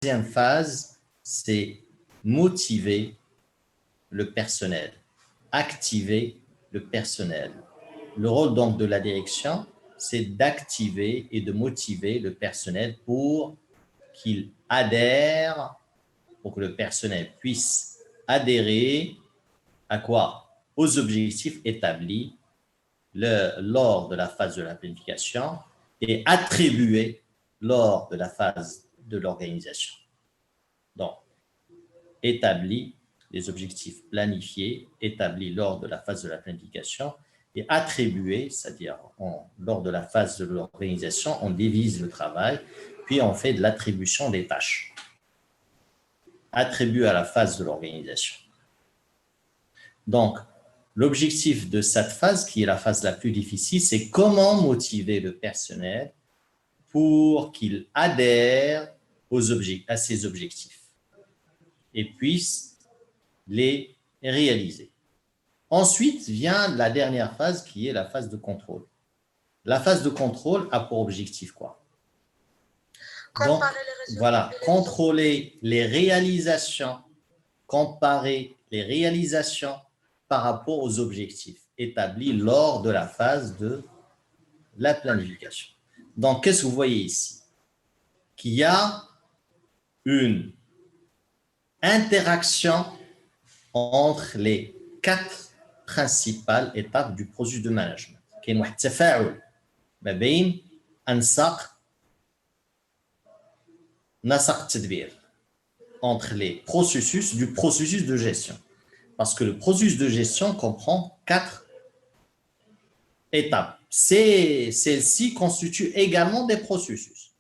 Deuxième phase, c'est motiver le personnel, activer le personnel. Le rôle donc de la direction, c'est d'activer et de motiver le personnel pour qu'il adhère, pour que le personnel puisse adhérer à quoi? Aux objectifs établis lors de la phase de la planification et attribués lors de la phase de l'organisation. Donc, établis, les objectifs planifiés, établis lors de la phase de la planification et attribués, c'est-à-dire lors de la phase de l'organisation, on divise le travail, puis on fait de l'attribution des tâches. Attribué à la phase de l'organisation. Donc, l'objectif de cette phase, qui est la phase la plus difficile, c'est comment motiver le personnel pour qu'il adhère à ses objectifs et puisse les réaliser. Ensuite vient la dernière phase qui est la phase de contrôle. La phase de contrôle a pour objectif quoi? Donc, voilà, contrôler les réalisations, comparer les réalisations par rapport aux objectifs établis lors de la phase de la planification. Donc, qu'est-ce que vous voyez ici? Qu'il y a une interaction entre les 4 principales étapes du processus de management. كاين واحد التفاعل ما بين نسق التدبير entre les processus du processus de gestion. Parce que le processus de gestion comprend 4 étapes. Celles-ci constituent également des processus.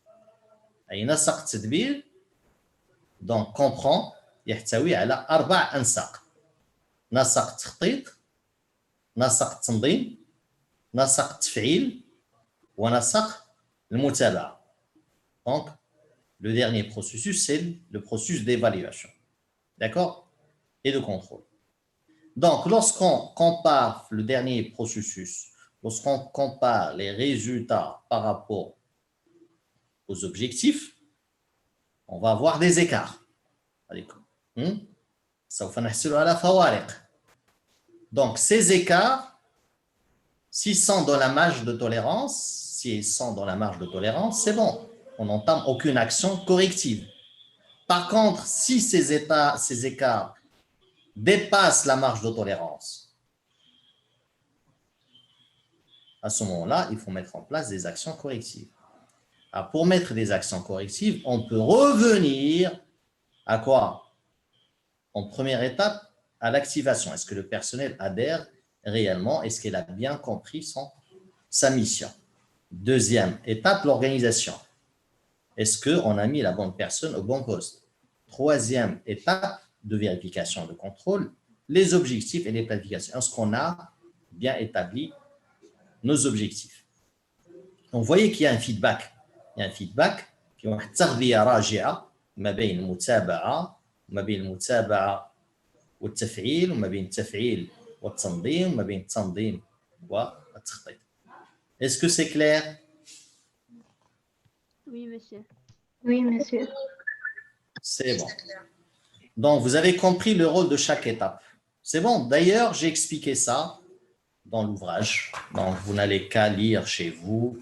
أي نسق التدبير donc comprend يحتوي على 4 أنساق. نسق التخطيط، نسق التنظيم، نسق التفعيل ونسق المتابعة. Donc, le dernier processus, c'est le processus d'évaluation. D'accord? Et de contrôle. Donc, lorsqu'on compare le dernier processus, lorsqu'on compare les résultats par rapport aux objectifs, on va avoir des écarts. سوف نحصل على فوارق. Donc, ces écarts, s'ils sont dans la marge de tolérance, c'est bon. On n'entame aucune action corrective. Par contre, si ces écarts dépassent la marge de tolérance, à ce moment-là, il faut mettre en place des actions correctives. Alors, pour mettre des actions correctives, on peut revenir à quoi? En première étape, à l'activation. Est-ce que le personnel adhère réellement? Est-ce qu'il a bien compris sa mission? Deuxième étape, l'organisation. Est-ce qu'on a mis la bonne personne au bon poste? Troisième étape de vérification, de contrôle, les objectifs et les planifications. Est-ce qu'on a bien établi nos objectifs? Donc, vous voyez qu'il y a un feedback. Il y a un feedback qui est تغذية راجعة ما بين المتابعة وما بين المتابعة والتفعيل وما بين التفعيل والتنظيم وما بين التنظيم والتخطيط. Est-ce que c'est clair? Oui, monsieur. Oui, monsieur. C'est bon. Donc, vous avez compris le rôle de chaque étape. C'est bon. D'ailleurs, j'ai expliqué ça dans l'ouvrage. Donc, vous n'allez qu'à lire chez vous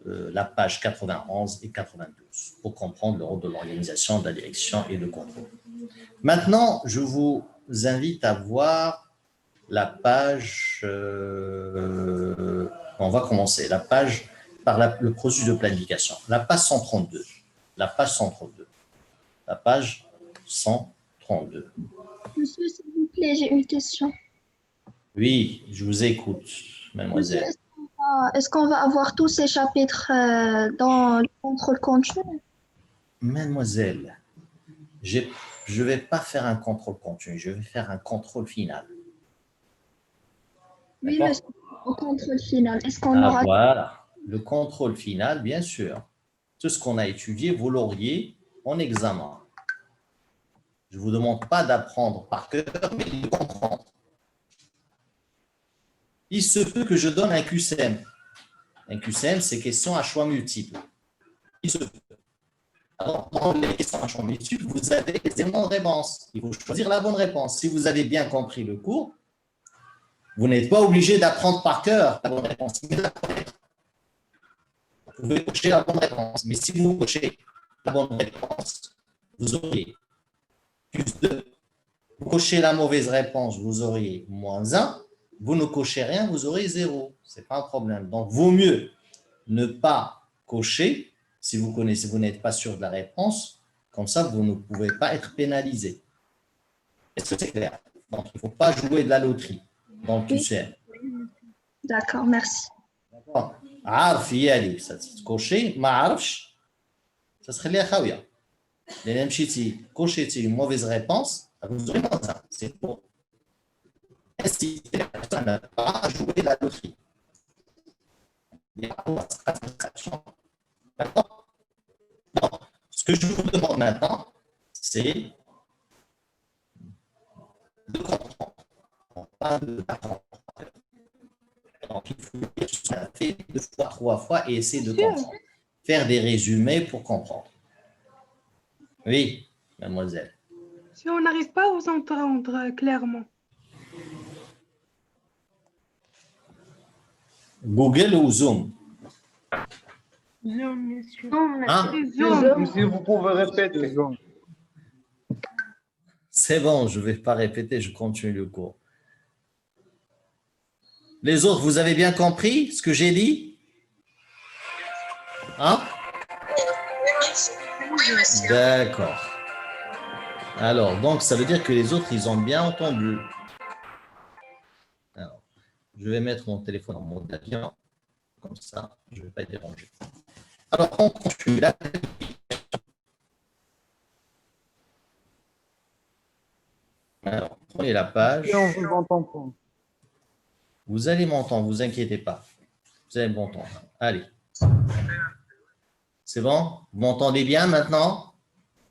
la page 91 et 92 pour comprendre le rôle de l'organisation, de la direction et de contrôle. Maintenant, je vous invite à voir la page... on va commencer. La page par le processus de planification. La page 132. La page 132. La page 132. Monsieur, s'il vous plaît, j'ai une question. Oui, je vous écoute, mademoiselle. Monsieur, est-ce qu'on va avoir tous ces chapitres dans le contrôle continu? Mademoiselle, je ne vais pas faire un contrôle continu, je vais faire un contrôle final. Oui, monsieur, au contrôle final. Est-ce qu'on aura... Voilà, le contrôle final, bien sûr. Tout ce qu'on a étudié, vous l'auriez en examen. Je ne vous demande pas d'apprendre par cœur, mais de comprendre. Il se peut que je donne un QCM. Un QCM, c'est question à choix multiples. Il se peut. Alors, dans les questions à champ multiple, vous avez les éléments de réponse. Il faut choisir la bonne réponse. Si vous avez bien compris le cours, vous n'êtes pas obligé d'apprendre par cœur la bonne réponse. Vous pouvez cocher la bonne réponse. Mais si vous cochez la bonne réponse, vous auriez plus 2. Vous cochez la mauvaise réponse, vous auriez moins 1. Vous ne cochez rien, vous aurez 0. Ce n'est pas un problème. Donc, vaut mieux ne pas cocher si vous connaissez, vous n'êtes pas sûr de la réponse. Comme ça, vous ne pouvez pas être pénalisé. Est-ce que c'est clair? Donc, il ne faut pas jouer de la loterie dans le QCM. D'accord, merci. D'accord. عارف يالي تكوشي ما عرفش تتخليها خاويه لان مشيتي كوشيتي une mauvaise réponse vous aurez moins 1. C'est pour inciter la personne à ne pas jouer la loterie. D'accord. Donc, ce que je vous demande maintenant, c'est de comprendre, pas d'apprendre. Donc, il faut lire ce qu'on a fait 2 fois, 3 fois et essayer de comprendre. Faire des résumés pour comprendre. Oui, mademoiselle. Si on n'arrive pas à vous entendre clairement. Google ou Zoom? Zoom, monsieur. Hein? Zoom. Si vous pouvez répéter. C'est bon, je ne vais pas répéter, je continue le cours. Les autres, vous avez bien compris ce que j'ai dit? Hein? D'accord. Alors, donc, ça veut dire que les autres, ils ont bien entendu. Alors, je vais mettre mon téléphone en mode avion. Comme ça, je ne vais pas être dérangé. Alors, on continue la Alors, prenez la page. Et on vous entend pas. Vous allez m'entendre, ne vous inquiétez pas. Vous allez m'entendre. Allez. C'est bon? Vous m'entendez bien maintenant?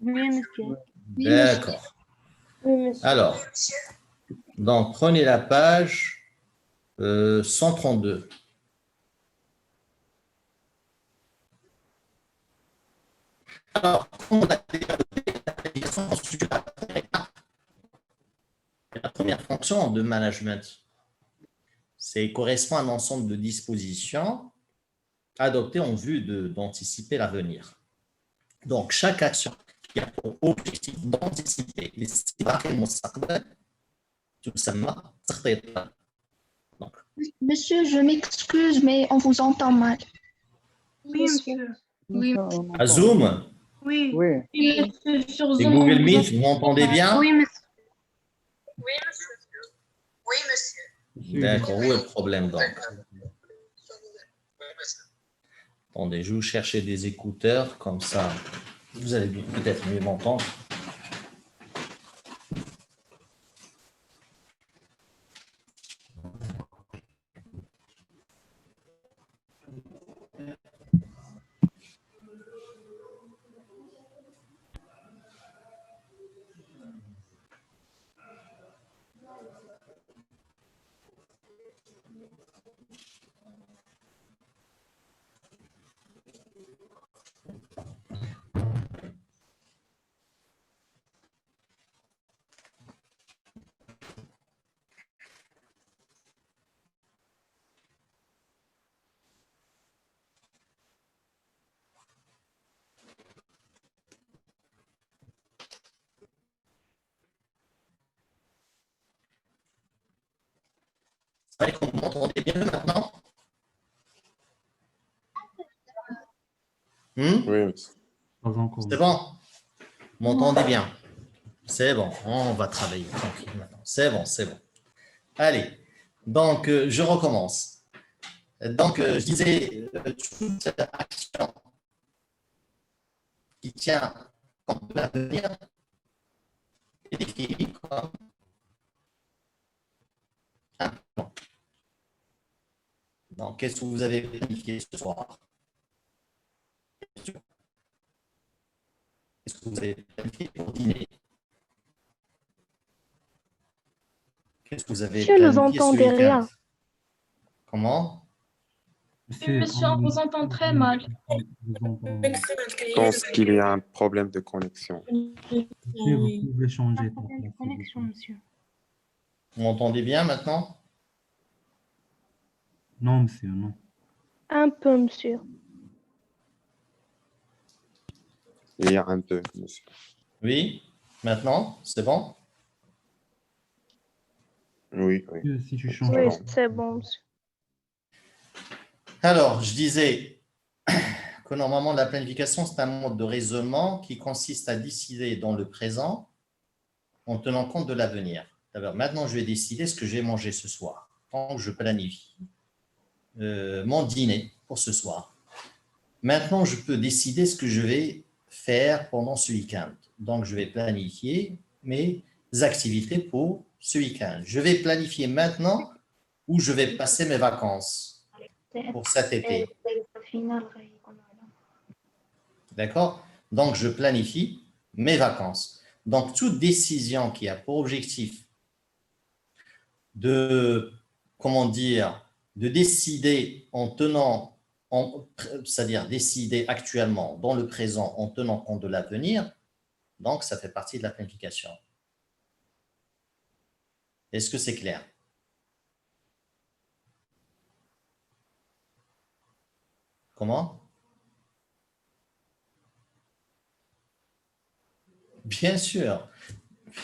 Oui, monsieur. D'accord. Oui, monsieur. Alors, donc, prenez la page 132. Alors, on a déjà la première fonction de management, c'est correspond à un ensemble de dispositions adoptées en vue d'anticiper l'avenir. Donc, chaque action qui a pour objectif d'anticiper الاستباق المستقبل تسمى تخطيطا. Donc, Monsieur, je m'excuse, mais on vous entend mal. Oui, monsieur. Oui. à Zoom Oui. Oui. Oui, monsieur, sur et Zoom, Google on vous Meet, vous m'entendez bien? Oui, monsieur. Oui, monsieur. D'accord, où est le problème donc? Attendez, je vais vous chercher des écouteurs, comme ça, vous allez peut-être mieux m'entendre. C'est vrai qu'on m'entendait bien maintenant? Oui, monsieur. C'est bon? Vous m'entendez bien? C'est bon, on va travailler tranquille maintenant. C'est bon, c'est bon. Allez, donc je recommence. Donc, je disais, toute action qui tient compte de l'avenir est définie comme un plan. Donc, qu'est-ce que vous avez planifié ce soir? Qu'est-ce que vous avez planifié pour dîner? Qu'est-ce que vous avez Je ne vous planifié ce entendais week-end? rien. Comment? C'est Monsieur, on vous entend très mal. Je pense qu'il y a un problème de connexion. Monsieur, vous pouvez changer Un ta problème de place, s'il vous connexion, plaît. monsieur. Vous m'entendez bien maintenant? Non, monsieur, non. Un peu, monsieur. Il y a un peu, monsieur. Oui? Maintenant? C'est bon? Oui, oui. Monsieur, si tu changes. Oui, bon. c'est bon, monsieur. Alors, je disais que normalement, la planification, c'est un mode de raisonnement qui consiste à décider dans le présent en tenant compte de l'avenir. D'abord, maintenant, je vais décider ce que je vais manger ce soir. Donc, je planifie mon dîner pour ce soir. Maintenant, je peux décider ce que je vais faire pendant ce week-end. Donc, je vais planifier mes activités pour ce week-end. Je vais planifier maintenant où je vais passer mes vacances pour cet été. D'accord? Donc, je planifie mes vacances. Donc, toute décision qui a pour objectif de, comment dire, de décider en tenant, c'est-à-dire décider actuellement dans le présent en tenant compte de l'avenir, donc ça fait partie de la planification. Est-ce que c'est clair? Comment? Bien sûr,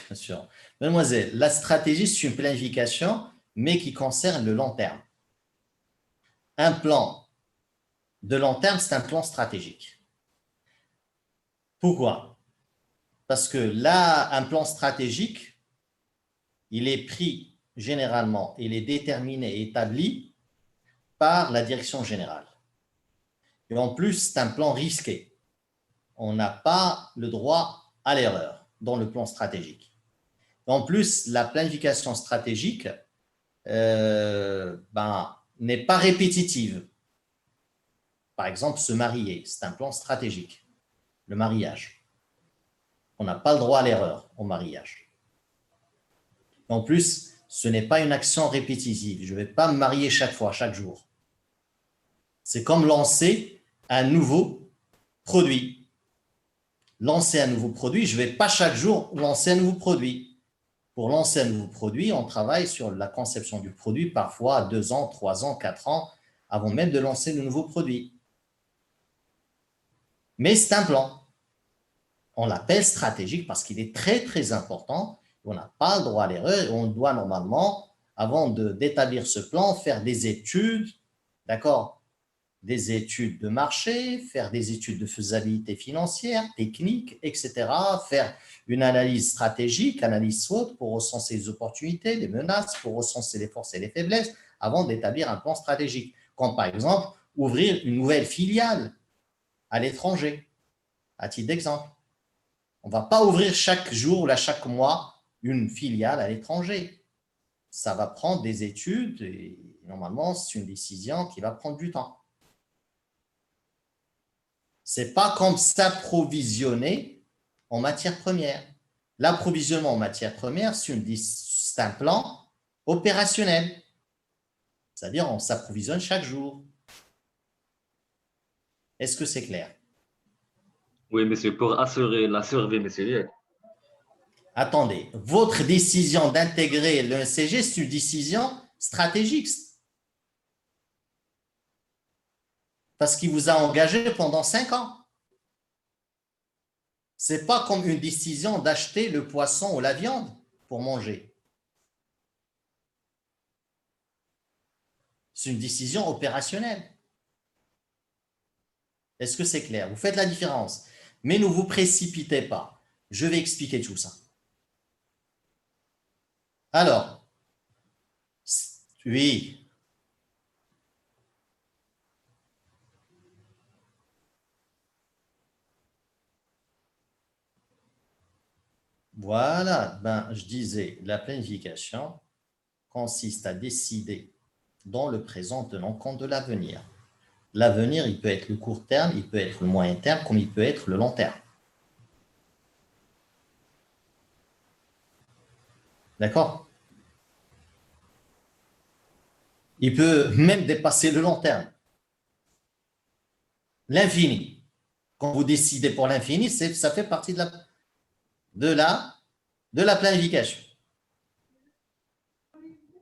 bien sûr. Mademoiselle, la stratégie, c'est une planification, mais qui concerne le long terme. Un plan de long terme, c'est un plan stratégique. Pourquoi? Parce que là, un plan stratégique, il est pris généralement, il est déterminé et établi par la direction générale. Et en plus, c'est un plan risqué. On n'a pas le droit à l'erreur dans le plan stratégique. En plus, la planification stratégique n'est pas répétitive. Par exemple, se marier, c'est un plan stratégique, le mariage. On n'a pas le droit à l'erreur au mariage. En plus, ce n'est pas une action répétitive. Je ne vais pas me marier chaque fois, chaque jour. C'est comme lancer un nouveau produit. Lancer un nouveau produit, je ne vais pas chaque jour lancer un nouveau produit. Pour lancer un nouveau produit, on travaille sur la conception du produit, parfois 2 ans, 3 ans, 4 ans, avant même de lancer le nouveau produit. Mais c'est un plan. On l'appelle stratégique parce qu'il est très, très important. On n'a pas le droit à l'erreur et on doit normalement, avant d'établir ce plan, faire des études, d'accord? Des études de marché, faire des études de faisabilité financière, technique, etc. Faire une analyse stratégique, analyse SWOT pour recenser les opportunités, les menaces, pour recenser les forces et les faiblesses avant d'établir un plan stratégique. Comme par exemple, ouvrir une nouvelle filiale à l'étranger, à titre d'exemple. On ne va pas ouvrir chaque jour ou chaque mois une filiale à l'étranger. Ça va prendre des études et normalement, c'est une décision qui va prendre du temps. Ce n'est pas comme s'approvisionner en matière première. L'approvisionnement en matière première, c'est un plan opérationnel. C'est-à-dire, on s'approvisionne chaque jour. Est-ce que c'est clair? Oui, monsieur, pour assurer la survie, monsieur. Attendez, votre décision d'intégrer l'ECG, c'est une décision stratégique. Parce qu'il vous a engagé pendant 5 ans. Ce n'est pas comme une décision d'acheter le poisson ou la viande pour manger. C'est une décision opérationnelle. Est-ce que c'est clair? Vous faites la différence. Mais ne vous précipitez pas. Je vais expliquer tout ça. Alors, oui. Voilà, je disais, la planification consiste à décider dans le présent en tenant compte de l'avenir. L'avenir, il peut être le court terme, il peut être le moyen terme, comme il peut être le long terme. D'accord? Il peut même dépasser le long terme. L'infini. Quand vous décidez pour l'infini, ça fait partie de la planification.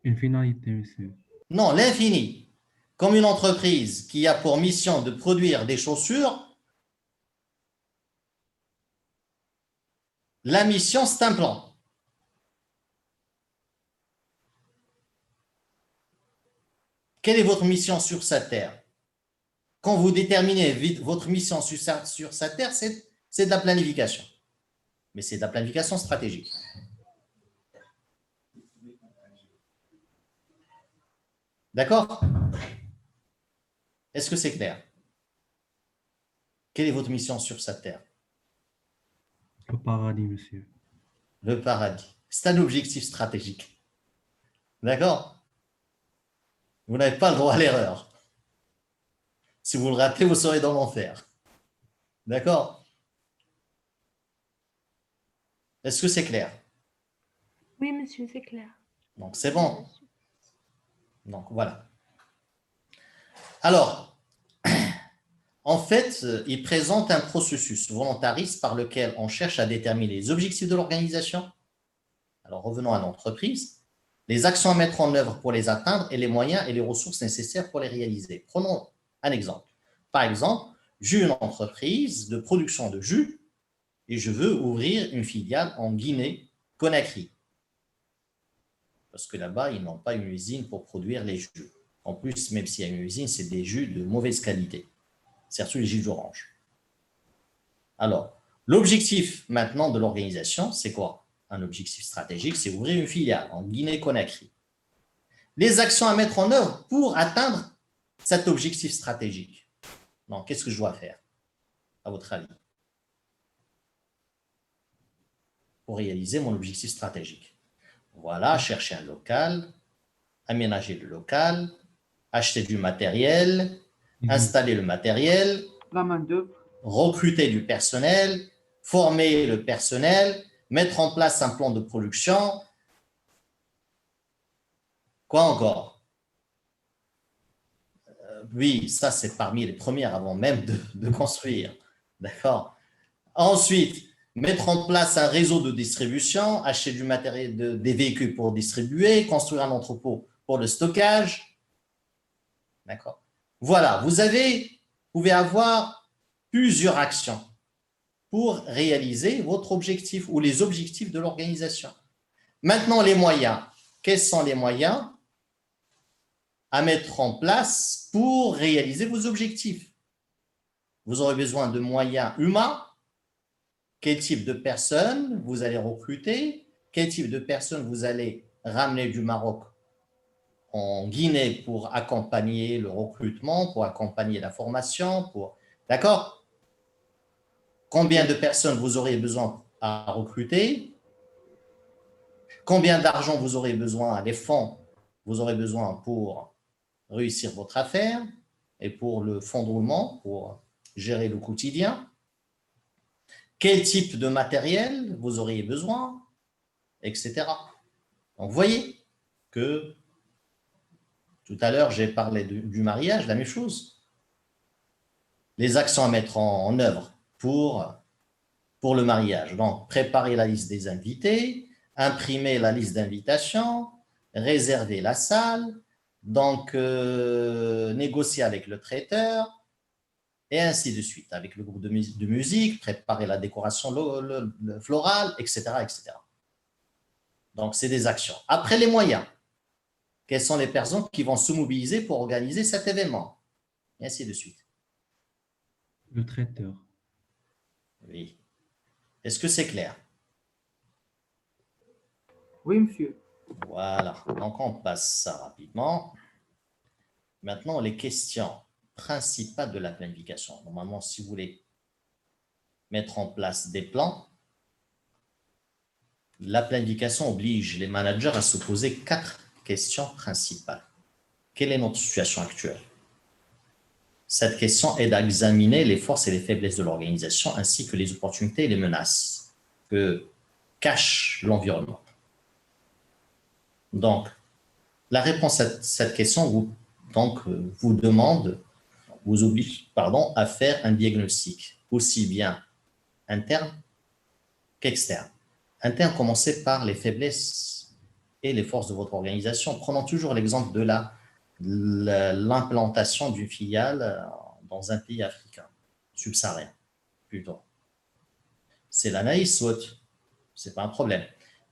Une finalité, monsieur. Non, l'infini. Comme une entreprise qui a pour mission de produire des chaussures, la mission, c'est un plan. Quelle est votre mission sur cette terre? Quand vous déterminez votre mission sur sa terre, c'est de la planification. Mais c'est de la planification stratégique. D'accord? Est-ce que c'est clair? Quelle est votre mission sur cette terre? Le paradis, monsieur. Le paradis. C'est un objectif stratégique. D'accord? Vous n'avez pas le droit à l'erreur. Si vous le ratez, vous serez dans l'enfer. D'accord? Est-ce que c'est clair? Oui, monsieur, c'est clair. Donc, c'est bon. Donc, voilà. Alors, en fait, il présente un processus volontariste par lequel on cherche à déterminer les objectifs de l'organisation. Alors, revenons à l'entreprise. Les actions à mettre en œuvre pour les atteindre et les moyens et les ressources nécessaires pour les réaliser. Prenons un exemple. Par exemple, j'ai une entreprise de production de jus et je veux ouvrir une filiale en Guinée-Conakry. Parce que là-bas, ils n'ont pas une usine pour produire les jus. En plus, même s'il y a une usine, c'est des jus de mauvaise qualité. Surtout les jus d'orange. Alors, l'objectif maintenant de l'organisation, c'est quoi? Un objectif stratégique, c'est ouvrir une filiale en Guinée-Conakry. Les actions à mettre en œuvre pour atteindre cet objectif stratégique. Donc, qu'est-ce que je dois faire, à votre avis, pour réaliser mon objectif stratégique? Voilà, chercher un local, aménager le local, acheter du matériel, installer le matériel, La main-d'œuvre. recruter du personnel, former le personnel, mettre en place un plan de production. Quoi encore? Oui, ça c'est parmi les premières avant même de construire. D'accord? Ensuite, mettre en place un réseau de distribution, acheter du matériel, des véhicules pour distribuer, construire un entrepôt pour le stockage. D'accord? Voilà, vous pouvez avoir plusieurs actions pour réaliser votre objectif ou les objectifs de l'organisation. Maintenant, les moyens. Quels sont les moyens à mettre en place pour réaliser vos objectifs? Vous aurez besoin de moyens humains. Quel type de personnes vous allez recruter? Quel type de personnes vous allez ramener du Maroc en Guinée pour accompagner le recrutement, pour accompagner la formation, D'accord? Combien de personnes vous aurez besoin à recruter? Combien d'argent vous aurez besoin, des fonds vous aurez besoin pour réussir votre affaire et pour le fonds de roulement, pour gérer le quotidien? Quel type de matériel vous auriez besoin, etc. Donc, vous voyez que tout à l'heure, j'ai parlé du mariage, la même chose. Les actions à mettre en œuvre pour le mariage. Donc, préparer la liste des invités, imprimer la liste d'invitation, réserver la salle, donc négocier avec le traiteur, et ainsi de suite, avec le groupe de musique, préparer la décoration florale, etc., etc. Donc, c'est des actions. Après, les moyens. Quelles sont les personnes qui vont se mobiliser pour organiser cet événement? Et ainsi de suite. Le traiteur. Oui. Est-ce que c'est clair? Oui, monsieur. Voilà. Donc, on passe ça rapidement. Maintenant, les questions principales de la planification. Normalement, si vous voulez mettre en place des plans, la planification oblige les managers à se poser 4 questions principales. Quelle est notre situation actuelle? Cette question aide à examiner les forces et les faiblesses de l'organisation ainsi que les opportunités et les menaces que cache l'environnement. Donc, la réponse à cette question vous demande vous oblige à faire un diagnostic, aussi bien interne qu'externe. Interne, commencez par les faiblesses et les forces de votre organisation. Prenons toujours l'exemple de l'implantation d'une filiale dans un pays africain, subsaharien, plutôt. C'est l'analyse SWOT, ce n'est pas un problème.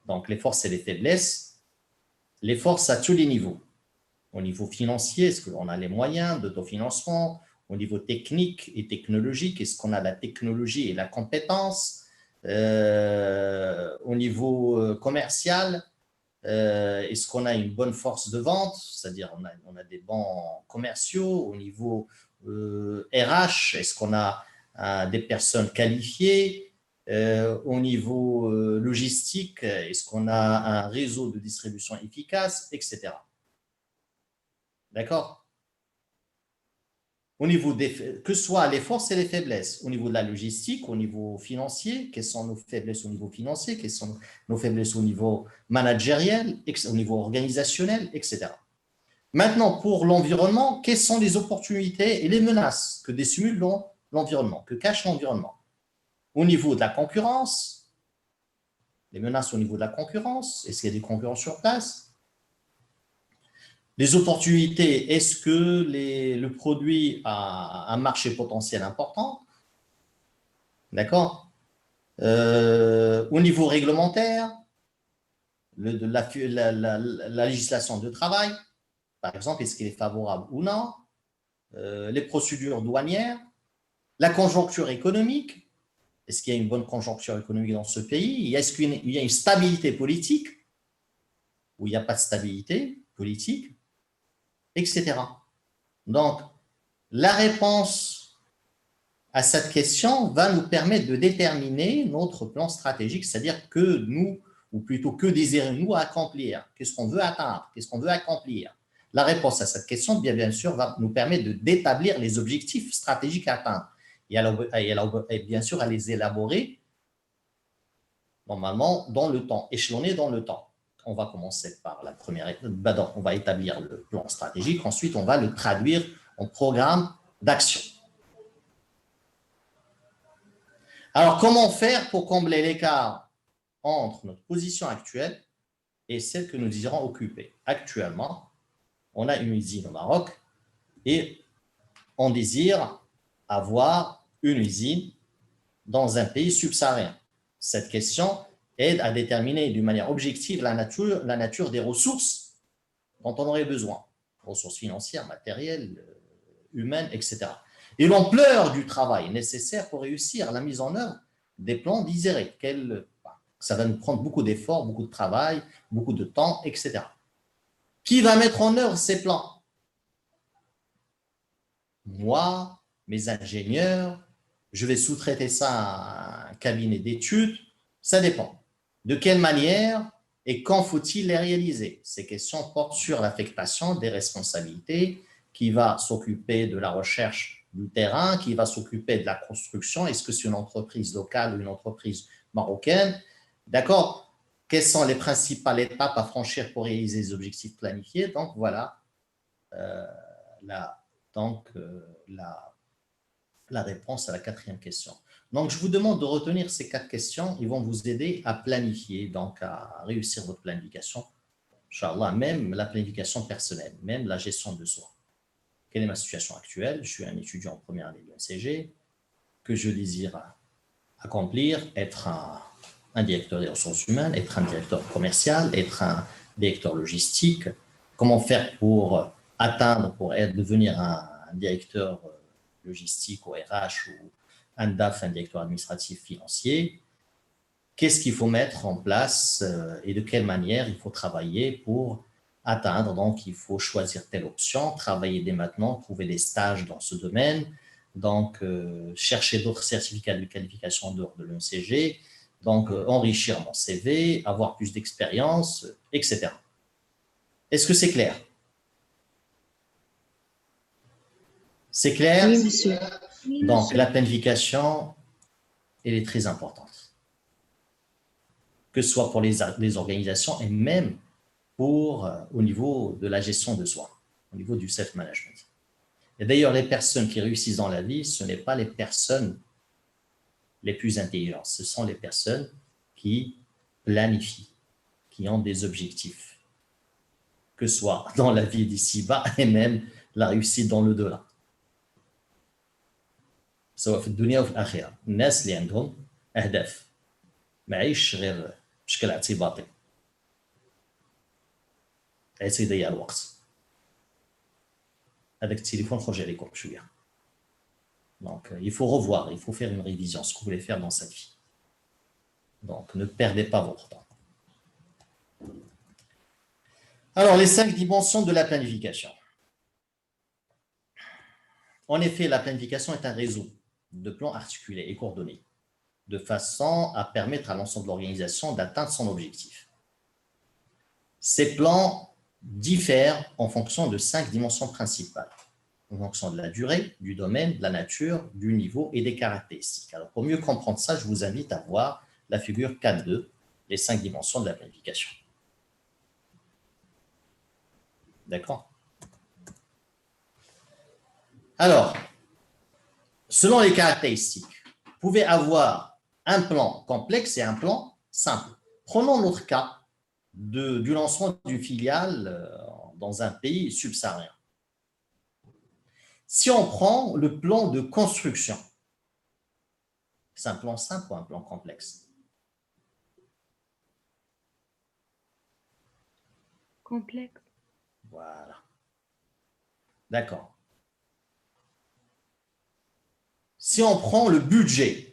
Donc, les forces et les faiblesses, les forces à tous les niveaux. Au niveau financier, est-ce qu'on a les moyens d'autofinancement? Au niveau technique et technologique, est-ce qu'on a la technologie et la compétence? Au niveau commercial, est-ce qu'on a une bonne force de vente? C'est-à-dire, on a des bons commerciaux. Au niveau RH, est-ce qu'on a des personnes qualifiées? Au niveau logistique, est-ce qu'on a un réseau de distribution efficace, etc. D'accord? Au niveau que ce soit les forces et les faiblesses, au niveau de la logistique, au niveau financier, quelles sont nos faiblesses au niveau financier, quelles sont nos faiblesses au niveau managériel, au niveau organisationnel, etc. Maintenant, pour l'environnement, quelles sont les opportunités et les menaces que dissimule l'environnement, que cache l'environnement? Au niveau de la concurrence, les menaces au niveau de la concurrence, est-ce qu'il y a des concurrents sur place? Les opportunités, est-ce que le produit a un marché potentiel important? D'accord? Au niveau réglementaire, la législation de travail, par exemple, est-ce qu'elle est favorable ou non? Les procédures douanières, la conjoncture économique, est-ce qu'il y a une bonne conjoncture économique dans ce pays? Est-ce qu'il y a une stabilité politique ou il n'y a pas de stabilité politique, etc. Donc, la réponse à cette question va nous permettre de déterminer notre plan stratégique, c'est-à-dire que nous, ou plutôt que désirons-nous accomplir? Qu'est-ce qu'on veut atteindre? Qu'est-ce qu'on veut accomplir? La réponse à cette question, bien sûr, va nous permettre d'établir les objectifs stratégiques à atteindre. Et bien sûr à les élaborer normalement dans le temps, échelonné dans le temps. On va commencer par la première étape, on va établir le plan stratégique, ensuite on va le traduire en programme d'action. Alors, comment faire pour combler l'écart entre notre position actuelle et celle que nous désirons occuper? Actuellement, on a une usine au Maroc et on désire avoir une usine dans un pays subsaharien. Cette question aide à déterminer d'une manière objective la nature des ressources dont on aurait besoin, ressources financières, matérielles, humaines, etc. Et l'ampleur du travail nécessaire pour réussir la mise en œuvre des plans désirés. Ça va nous prendre beaucoup d'efforts, beaucoup de travail, beaucoup de temps, etc. Qui va mettre en œuvre ces plans? Moi, mes ingénieurs, je vais sous-traiter ça à un cabinet d'études, ça dépend. De quelle manière et quand faut-il les réaliser? Ces questions portent sur l'affectation des responsabilités, qui va s'occuper de la recherche du terrain, qui va s'occuper de la construction. Est-ce que c'est une entreprise locale ou une entreprise marocaine? D'accord? Quelles sont les principales étapes à franchir pour réaliser les objectifs planifiés? Donc, voilà la réponse à la quatrième question. Donc, je vous demande de retenir ces 4 questions. Ils vont vous aider à planifier, donc à réussir votre planification. Inch'Allah, même la planification personnelle, même la gestion de soi. Quelle est ma situation actuelle? Je suis un étudiant en première année de l'ENCG, que je désire accomplir, être un directeur des ressources humaines, être un directeur commercial, être un directeur logistique. Comment faire pour atteindre, devenir un directeur logistique au RH ou un DAF, un directeur administratif financier? Qu'est-ce qu'il faut mettre en place et de quelle manière il faut travailler pour atteindre? Donc, il faut choisir telle option, travailler dès maintenant, trouver des stages dans ce domaine, donc chercher d'autres certificats de qualification dehors de l'ENCG, donc enrichir mon CV, avoir plus d'expérience, etc. Est-ce que c'est clair? C'est clair? Oui, monsieur. Donc, la planification, elle est très importante, que ce soit pour les organisations et même au niveau de la gestion de soi, au niveau du self-management. Et d'ailleurs, les personnes qui réussissent dans la vie, ce n'est pas les personnes les plus intelligentes, ce sont les personnes qui planifient, qui ont des objectifs, que ce soit dans la vie d'ici-bas et même la réussite dans le delà. سواء في الدنيا وفي الآخرة. الناس اللي عندهم أهداف معيش غير بشكل اعتباطي عايز يضيع الوقت. هذاك التليفون خرج عليكم بشوية. Donc, il faut revoir, il faut faire une révision, ce que vous voulez faire dans cette vie. Donc, ne perdez pas votre temps. Alors, les 5 dimensions de la planification. En effet, la planification est un réseau de plans articulés et coordonnés, de façon à permettre à l'ensemble de l'organisation d'atteindre son objectif. Ces plans diffèrent en fonction de 5 dimensions principales, en fonction de la durée, du domaine, de la nature, du niveau et des caractéristiques. Alors, pour mieux comprendre ça, je vous invite à voir la figure 4.2, les 5 dimensions de la planification. D'accord? Alors, selon les caractéristiques, vous pouvez avoir un plan complexe et un plan simple. Prenons notre cas du lancement d'une filiale dans un pays subsaharien. Si on prend le plan de construction, c'est un plan simple ou un plan complexe? Complexe. Voilà. D'accord. Si on prend le budget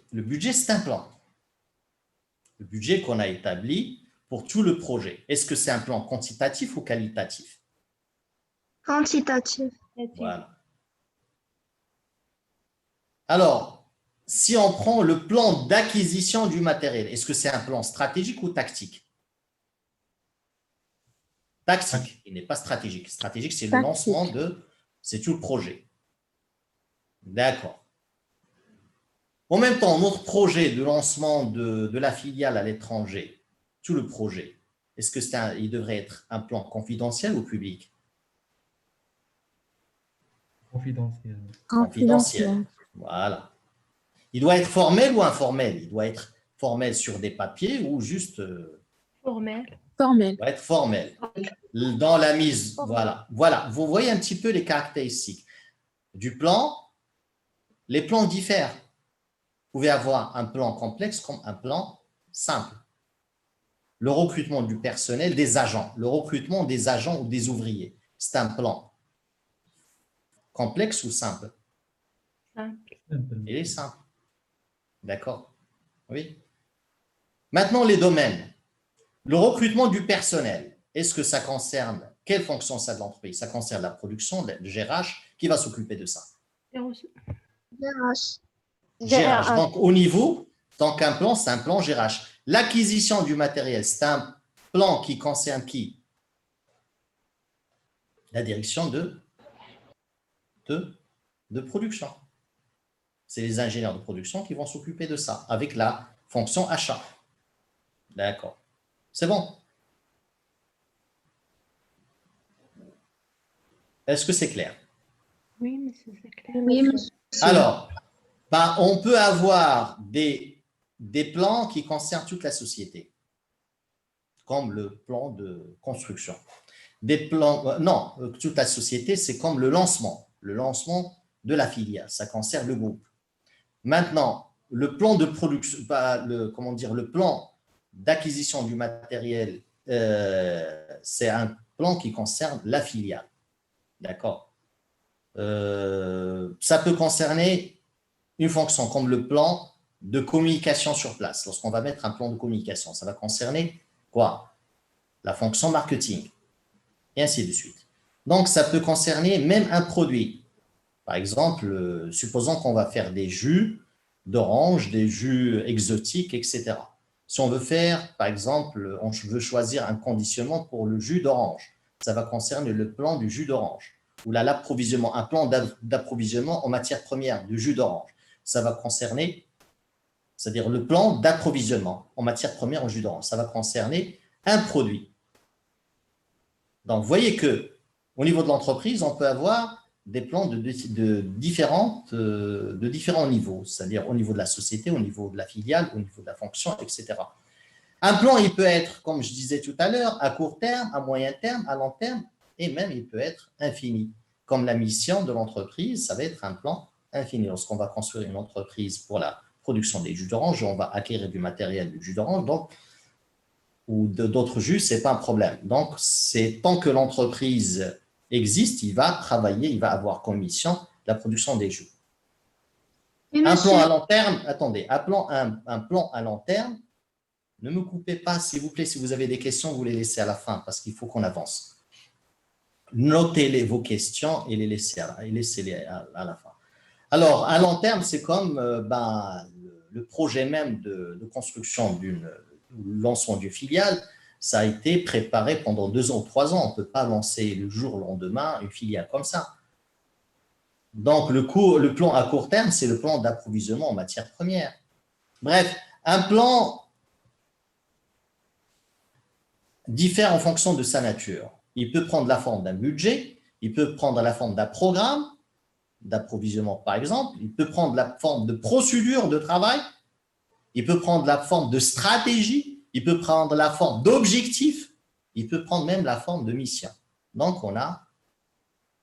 c'est un plan. Le budget qu'on a établi pour tout le projet. Est-ce que c'est un plan quantitatif ou qualitatif? Quantitatif. Voilà. Alors, si on prend le plan d'acquisition du matériel, est-ce que c'est un plan stratégique ou tactique? Tactique, il n'est pas stratégique. Stratégique, c'est le lancement c'est tout le projet. D'accord. En même temps, notre projet de lancement de la filiale à l'étranger, tout le projet, est-ce que il devrait être un plan confidentiel ou public? Confidentiel. Confidentiel. Voilà. Il doit être formel ou informel? Il doit être formel sur des papiers ou juste… Formel. Formel. Il doit être formel. Dans la mise, voilà. Voilà, vous voyez un petit peu les caractéristiques du plan. Les plans diffèrent. Vous pouvez avoir un plan complexe comme un plan simple. Le recrutement du personnel, des agents. Le recrutement des agents ou des ouvriers. C'est un plan complexe ou simple? Simple. Il est simple. D'accord? Oui. Maintenant, les domaines. Le recrutement du personnel. Est-ce que ça concerne, quelle fonction ça de l'entreprise? Ça concerne la production, le GRH. Qui va s'occuper de ça? GRH. GRH. Donc, au niveau, tant qu'un plan, c'est un plan GRH. L'acquisition du matériel, c'est un plan qui concerne qui? La direction de production. C'est les ingénieurs de production qui vont s'occuper de ça, avec la fonction achat. D'accord. C'est bon? Est-ce que c'est clair? Oui, monsieur, c'est clair. Oui, monsieur. Alors, on peut avoir des plans qui concernent toute la société, comme le plan de construction. Des plans, non, toute la société, c'est comme le lancement de la filiale, ça concerne le groupe. Maintenant, le plan de production, le plan d'acquisition du matériel, c'est un plan qui concerne la filiale. D'accord? Ça peut concerner une fonction comme le plan de communication sur place. Lorsqu'on va mettre un plan de communication, ça va concerner quoi? La fonction marketing, et ainsi de suite. Donc, ça peut concerner même un produit. Par exemple, supposons qu'on va faire des jus d'orange, des jus exotiques, etc. Si on veut faire, par exemple, on veut choisir un conditionnement pour le jus d'orange, ça va concerner le plan du jus d'orange. Ou là, l'approvisionnement, un plan d'approvisionnement en matières premières du jus d'orange. Ça va concerner, c'est-à-dire le plan d'approvisionnement en matières premières en jus d'orange. Ça va concerner un produit. Donc, vous voyez qu'au niveau de l'entreprise, on peut avoir des plans de différents niveaux, c'est-à-dire au niveau de la société, au niveau de la filiale, au niveau de la fonction, etc. Un plan, il peut être, comme je disais tout à l'heure, à court terme, à moyen terme, à long terme, et même il peut être infini. Comme la mission de l'entreprise, ça va être un plan infini. Lorsqu'on va construire une entreprise pour la production des jus d'orange, on va acquérir du matériel du jus d'orange, donc ou d'autres jus, ce n'est pas un problème. Donc, c'est tant que l'entreprise existe, il va travailler, il va avoir comme mission la production des jus. Oui, Un monsieur. plan à long terme, attendez, un plan à long terme, ne me coupez pas, s'il vous plaît, si vous avez des questions, vous les laissez à la fin, parce qu'il faut qu'on avance. Notez vos questions et laissez-les à la fin. Alors, à long terme, c'est comme le projet même de construction d'une lancement d'une filiale, ça a été préparé pendant 2 ans ou 3 ans. On ne peut pas lancer le jour au lendemain une filiale comme ça. Donc, le plan à court terme, c'est le plan d'approvisionnement en matières premières. Bref, un plan diffère en fonction de sa nature. Il peut prendre la forme d'un budget, il peut prendre la forme d'un programme d'approvisionnement, par exemple, il peut prendre la forme de procédure de travail, il peut prendre la forme de stratégie, il peut prendre la forme d'objectif, il peut prendre même la forme de mission. Donc, on a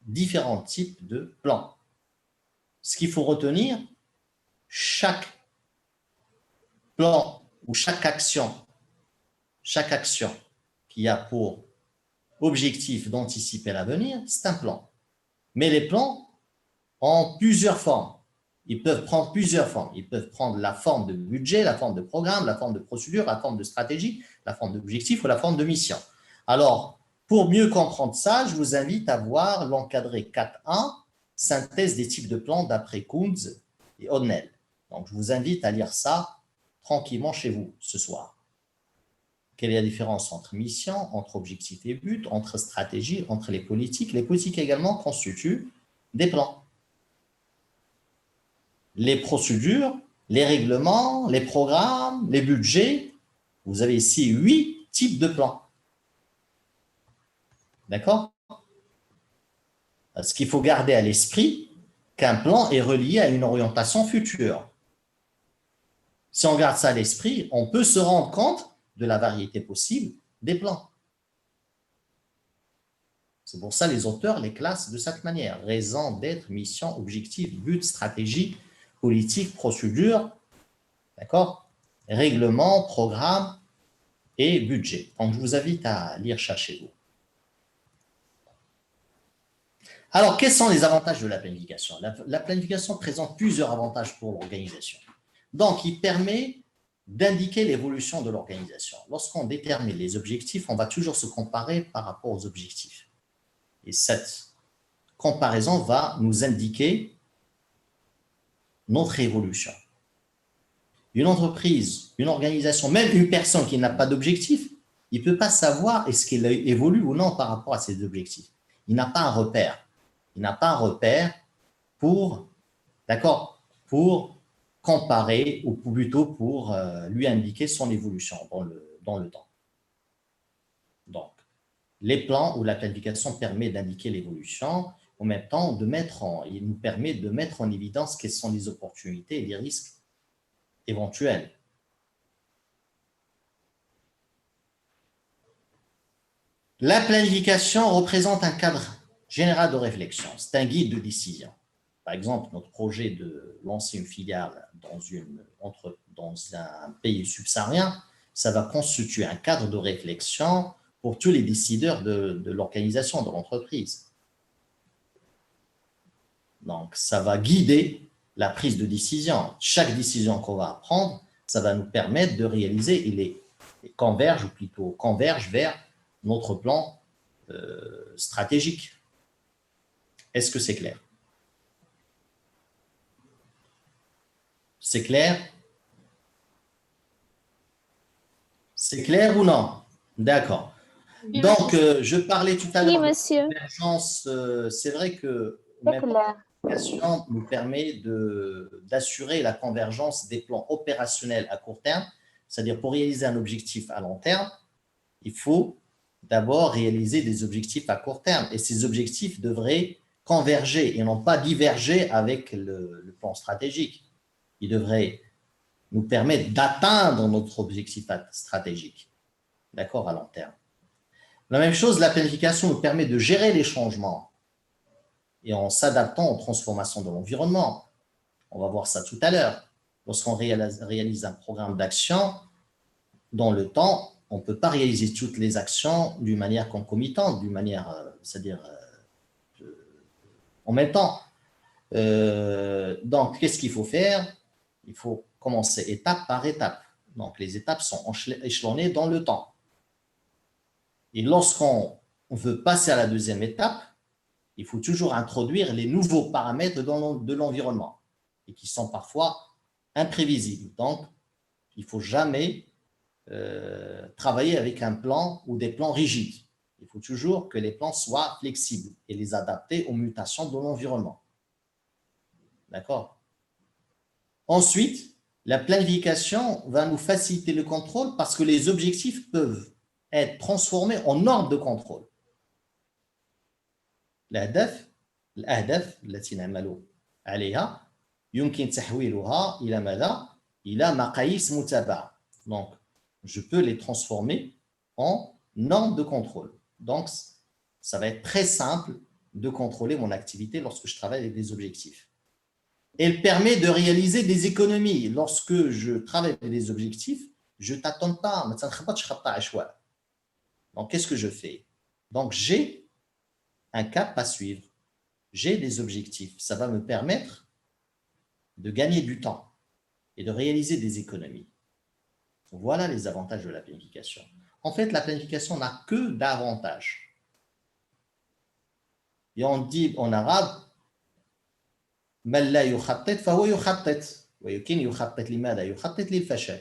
différents types de plans. Ce qu'il faut retenir, chaque plan ou chaque action qui a pour objectif d'anticiper l'avenir, c'est un plan. Mais les plans ont plusieurs formes. Ils peuvent prendre plusieurs formes. Ils peuvent prendre la forme de budget, la forme de programme, la forme de procédure, la forme de stratégie, la forme d'objectif ou la forme de mission. Alors, pour mieux comprendre ça, je vous invite à voir l'encadré 4.1, synthèse des types de plans d'après Kunz et Hodnell. Donc, je vous invite à lire ça tranquillement chez vous ce soir. Quelle est la différence entre mission, entre objectif et but, entre stratégie, entre les politiques? Les politiques également constituent des plans. Les procédures, les règlements, les programmes, les budgets. Vous avez ici 8 types de plans. D'accord? Ce qu'il faut garder à l'esprit, qu'un plan est relié à une orientation future. Si on garde ça à l'esprit, on peut se rendre compte de la variété possible des plans. C'est pour ça que les auteurs les classent de cette manière. Raison d'être, mission, objectif, but, stratégie, politique, procédure, d'accord? Règlement, programme et budget. Donc, je vous invite à lire ça chez vous. Alors, quels sont les avantages de la planification? La planification présente plusieurs avantages pour l'organisation. Donc, il permet d'indiquer l'évolution de l'organisation. Lorsqu'on détermine les objectifs, on va toujours se comparer par rapport aux objectifs. Et cette comparaison va nous indiquer notre évolution. Une entreprise, une organisation, même une personne qui n'a pas d'objectif, il ne peut pas savoir est-ce qu'elle évolue ou non par rapport à ses objectifs. Il n'a pas un repère. Il n'a pas un repère pour comparer ou plutôt pour lui indiquer son évolution dans le temps. Donc, les plans ou la planification permet d'indiquer l'évolution. En même temps, il nous permet de mettre en évidence quelles sont les opportunités et les risques éventuels. La planification représente un cadre général de réflexion. C'est un guide de décision. Par exemple, notre projet de lancer une filiale dans un pays subsaharien, ça va constituer un cadre de réflexion pour tous les décideurs de l'organisation, de l'entreprise. Donc, ça va guider la prise de décision. Chaque décision qu'on va prendre, ça va nous permettre de réaliser et converge vers notre plan stratégique. Est-ce que c'est clair? C'est clair? C'est clair ou non? D'accord. Donc, je parlais tout à l'heure de convergence. C'est vrai que l'application nous permet d'assurer la convergence des plans opérationnels à court terme, c'est-à-dire pour réaliser un objectif à long terme, il faut d'abord réaliser des objectifs à court terme. Et ces objectifs devraient converger et non pas diverger avec le plan stratégique. Il devrait nous permettre d'atteindre notre objectif stratégique, d'accord, à long terme. La même chose, la planification nous permet de gérer les changements et en s'adaptant aux transformations de l'environnement. On va voir ça tout à l'heure. Lorsqu'on réalise un programme d'action, dans le temps, on ne peut pas réaliser toutes les actions d'une manière concomitante, c'est-à-dire en même temps. Donc, qu'est-ce qu'il faut faire? Il faut commencer étape par étape. Donc, les étapes sont échelonnées dans le temps. Et lorsqu'on veut passer à la deuxième étape, il faut toujours introduire les nouveaux paramètres de l'environnement et qui sont parfois imprévisibles. Donc, il ne faut jamais travailler avec un plan ou des plans rigides. Il faut toujours que les plans soient flexibles et les adapter aux mutations de l'environnement. D'accord? Ensuite, la planification va nous faciliter le contrôle parce que les objectifs peuvent être transformés en ordre de contrôle. الأهداف التي نعمل عليها يمكن تحويلها إلى ماذا؟ إلى مقاييس متابعة. Donc, je peux les transformer en normes de contrôle. Donc, ça va être très simple de contrôler mon activité lorsque je travaille avec des objectifs. Elle permet de réaliser des économies. Lorsque je travaille avec des objectifs, je ne t'attends pas. Donc, qu'est-ce que je fais? Donc, j'ai un cap à suivre. J'ai des objectifs. Ça va me permettre de gagner du temps et de réaliser des économies. Voilà les avantages de la planification. En fait, la planification n'a que d'avantages. Et on dit en arabe, من لا يخطط فهو يخطط ويمكن يخطط لماذا؟ يخطط للفشل.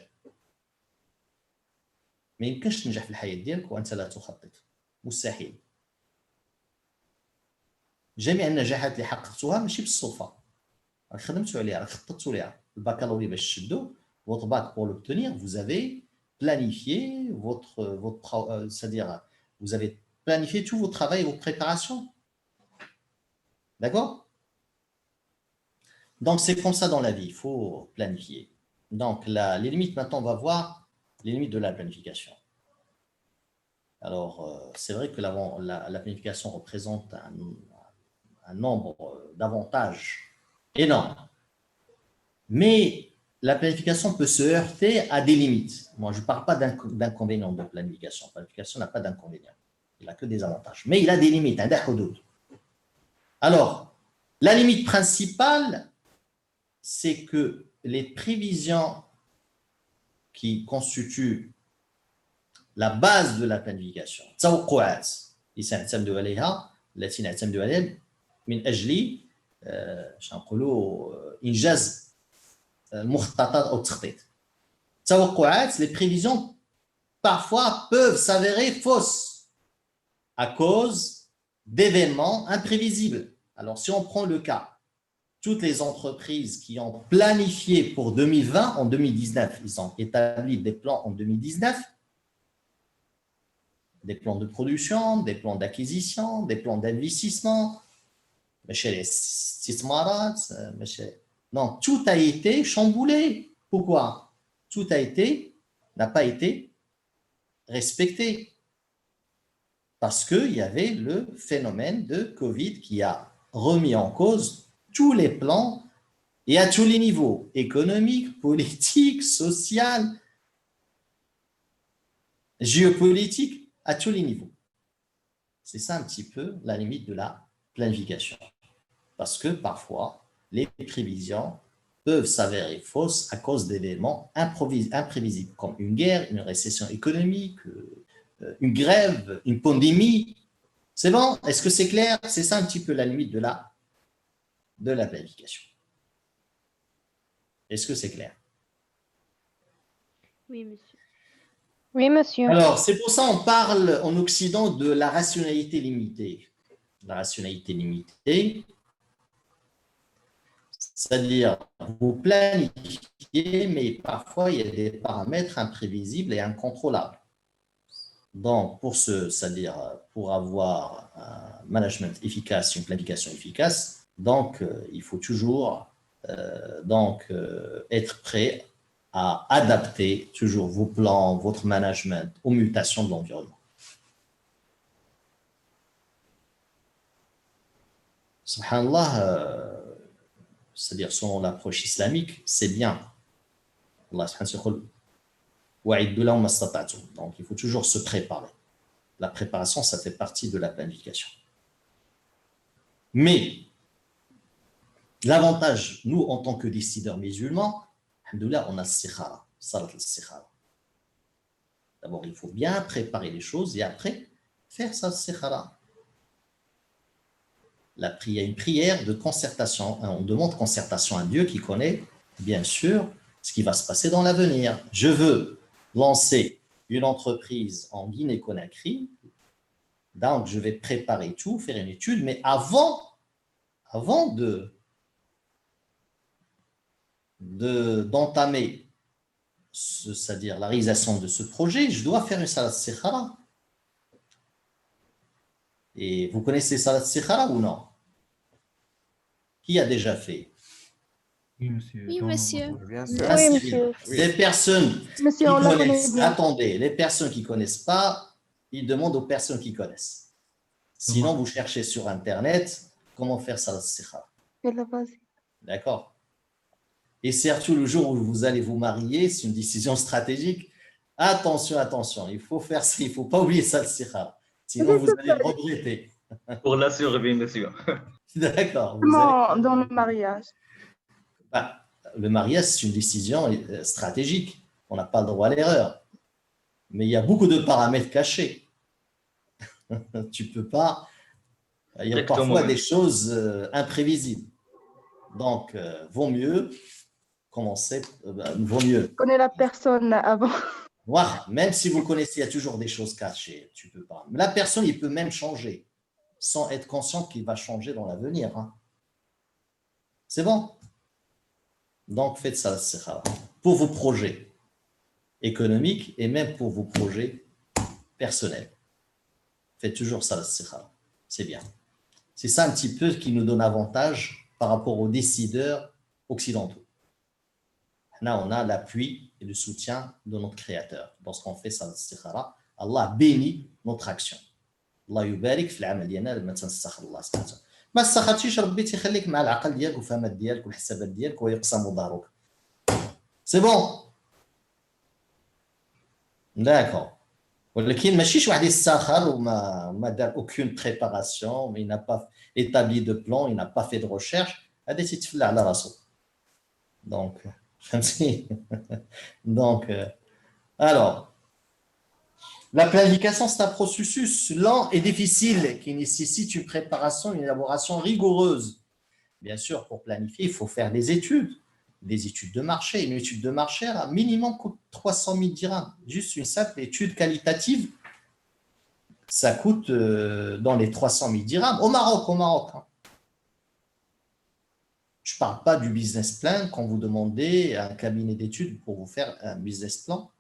ما يمكنش تنجح في الحياة ديالك وأنت لا تخطط. مستحيل. جميع النجاحات اللي حققتوها ماشي بالصدفة. راك خدمتوا عليها، راك خططتوا ليها. الباكالوريا باش تشدوا votre bac pour l'obtenir, vous avez planifié c'est-à-dire vous avez planifié tout vos travaux et vos préparations. D'accord? Donc, c'est comme ça dans la vie, il faut planifier. Donc, les limites, maintenant, on va voir les limites de la planification. Alors, c'est vrai que la planification représente un nombre d'avantages énormes. Mais la planification peut se heurter à des limites. Moi, je ne parle pas d'inconvénients de planification. La planification n'a pas d'inconvénients. Il n'a que des avantages. Mais il a des limites, un hudud. Alors, la limite principale, c'est que les prévisions qui constituent la base de la planification, التوقعات اللي سنعتمدوا عليها التي نعتمد عليها من أجل إنجاز المخططات أو التخطيط. التوقعات, les prévisions parfois peuvent s'avérer fausses à cause d'événements imprévisibles. Alors, si on prend le cas, toutes les entreprises qui ont planifié pour 2020, en 2019, ils ont établi des plans en 2019, des plans de production, des plans d'acquisition, des plans d'investissement, non, tout a été chamboulé. Pourquoi? Tout n'a pas été respecté. Parce qu'il y avait le phénomène de Covid qui a remis en cause tous les plans et à tous les niveaux, économique, politique, social, géopolitique, à tous les niveaux. C'est ça un petit peu la limite de la planification. Parce que parfois, les prévisions peuvent s'avérer fausses à cause d'événements imprévisibles, comme une guerre, une récession économique, une grève, une pandémie. C'est bon? Est-ce que c'est clair? C'est ça un petit peu la limite de la planification. Est-ce que c'est clair? Oui, monsieur. Oui, monsieur. Alors, c'est pour ça qu'on parle en Occident de la rationalité limitée. La rationalité limitée, c'est-à-dire vous planifiez, mais parfois il y a des paramètres imprévisibles et incontrôlables. Donc, c'est-à-dire pour avoir un management efficace, une planification efficace, donc il faut toujours être prêt à adapter toujours vos plans, votre management aux mutations de l'environnement. Subhanallah, c'est-à-dire selon l'approche islamique, c'est bien. Allah subhanahu wa ta'ala, donc il faut toujours se préparer. La préparation, ça fait partie de la planification. Mais l'avantage, nous, en tant que décideurs musulmans, alhamdoulilah, on a al-sikhara, salat al-sikhara. D'abord, il faut bien préparer les choses et après, faire salat al-sikhara. Il y a une prière de concertation. On demande concertation à Dieu qui connaît, bien sûr, ce qui va se passer dans l'avenir. Je veux lancer une entreprise en Guinée-Conakry, donc je vais préparer tout, faire une étude, mais avant d'entamer, c'est-à-dire la réalisation de ce projet, je dois faire une salat sikhara. Et vous connaissez salat sikhara ou non? Qui a déjà fait? Oui, monsieur. Oui, Dans monsieur. notre- Bien sûr. Ah, Oui, c'est monsieur. bien. Les personnes Monsieur, on qui la connaît connaissent, bien. attendez, les personnes qui ne connaissent pas, ils demandent aux personnes qui connaissent. Sinon, Thomas. vous cherchez sur Internet comment faire salat sikhara. Yalla, vas-y. D'accord? Et surtout le jour où vous allez vous marier, c'est une décision stratégique. Attention, attention, il faut faire ça, il ne faut pas oublier ça le sikhara. Sinon, vous allez le regretter. Pour la survie, monsieur. D'accord. Vous allez... Dans le mariage. Bah, le mariage, c'est une décision stratégique. On n'a pas le droit à l'erreur. Mais il y a beaucoup de paramètres cachés. Tu peux pas. Il y a parfois des choses imprévisibles. Donc, vaut mieux commencer. Vaut mieux. Connais la personne avant. Voilà. Même si vous connaissez, il y a toujours des choses cachées. Tu peux pas. Mais la personne, il peut même changer sans être conscient qu'il va changer dans l'avenir. Hein. C'est bon. Donc, faites ça, pour vos projets économiques et même pour vos projets personnels. Faites toujours ça, c'est bien. C'est ça un petit peu qui nous donne avantage par rapport aux décideurs occidentaux. Là, on a l'appui et le soutien de notre Créateur. Lorsqu'on fait ça, Allah bénit notre action. Allah yubarik fi العمل ديالنا لما تنستخر الله سبحانه وتعالى. ما استخرتيش ربي تيخليك مع العقل ديالك والفهمات ديالك والحسابات ديالك ويقسم ظهرك. C'est bon. D'accord. ولكن ماشي شي واحد يستخر وما دار aucune préparation, mais il n'a pas établi de plan, il n'a pas fait de recherche, هذا تيتفلى على راسو. Donc, فهمتي. Donc, alors, la planification, c'est un processus lent et difficile qui nécessite une préparation, une élaboration rigoureuse. Bien sûr, pour planifier, il faut faire des études de marché. Une étude de marché, à minimum, coûte 300 000 dirhams. Juste une simple étude qualitative, ça coûte dans les 300 000 dirhams. Au Maroc. Hein. Je ne parle pas du business plan quand vous demandez à un cabinet d'études pour vous faire un business plan,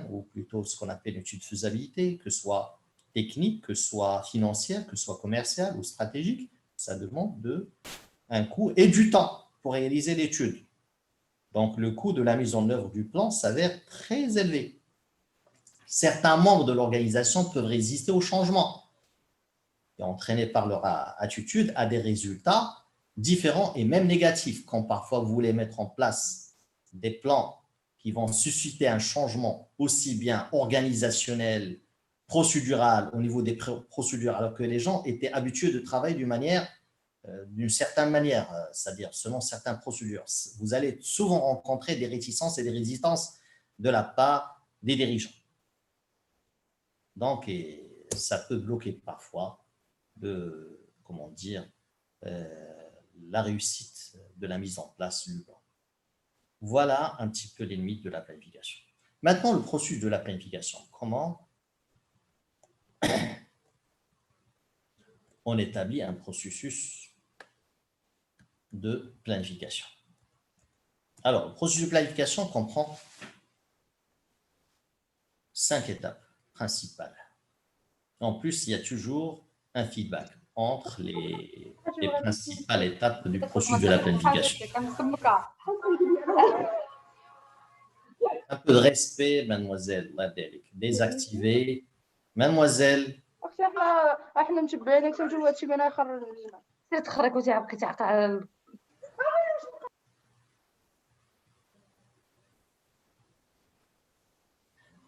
ou plutôt ce qu'on appelle une étude de faisabilité, que ce soit technique, que ce soit financière, que ce soit commerciale ou stratégique. Ça demande un coût et du temps pour réaliser l'étude. Donc, le coût de la mise en œuvre du plan s'avère très élevé. Certains membres de l'organisation peuvent résister au changement et entraînés par leur attitude à des résultats différents et même négatifs. Quand parfois vous voulez mettre en place des plans qui vont susciter un changement aussi bien organisationnel, procédural, au niveau des procédures, alors que les gens étaient habitués de travailler d'une certaine manière, c'est-à-dire selon certaines procédures. Vous allez souvent rencontrer des réticences et des résistances de la part des dirigeants. Donc, ça peut bloquer parfois la réussite de la mise en place du plan. Voilà un petit peu les limites de la planification. Maintenant, le processus de la planification. Comment on établit un processus de planification? Alors, le processus de planification comprend 5 étapes. principale. En plus, il y a toujours un feedback entre les principales étapes du processus de la planification. Un peu de respect, mademoiselle Ladek. Désactiver. Mademoiselle, اختي احنا متبعينك تنشوفوا هادشي بان يخرج المدينه تخرج وتعبقي تعطى على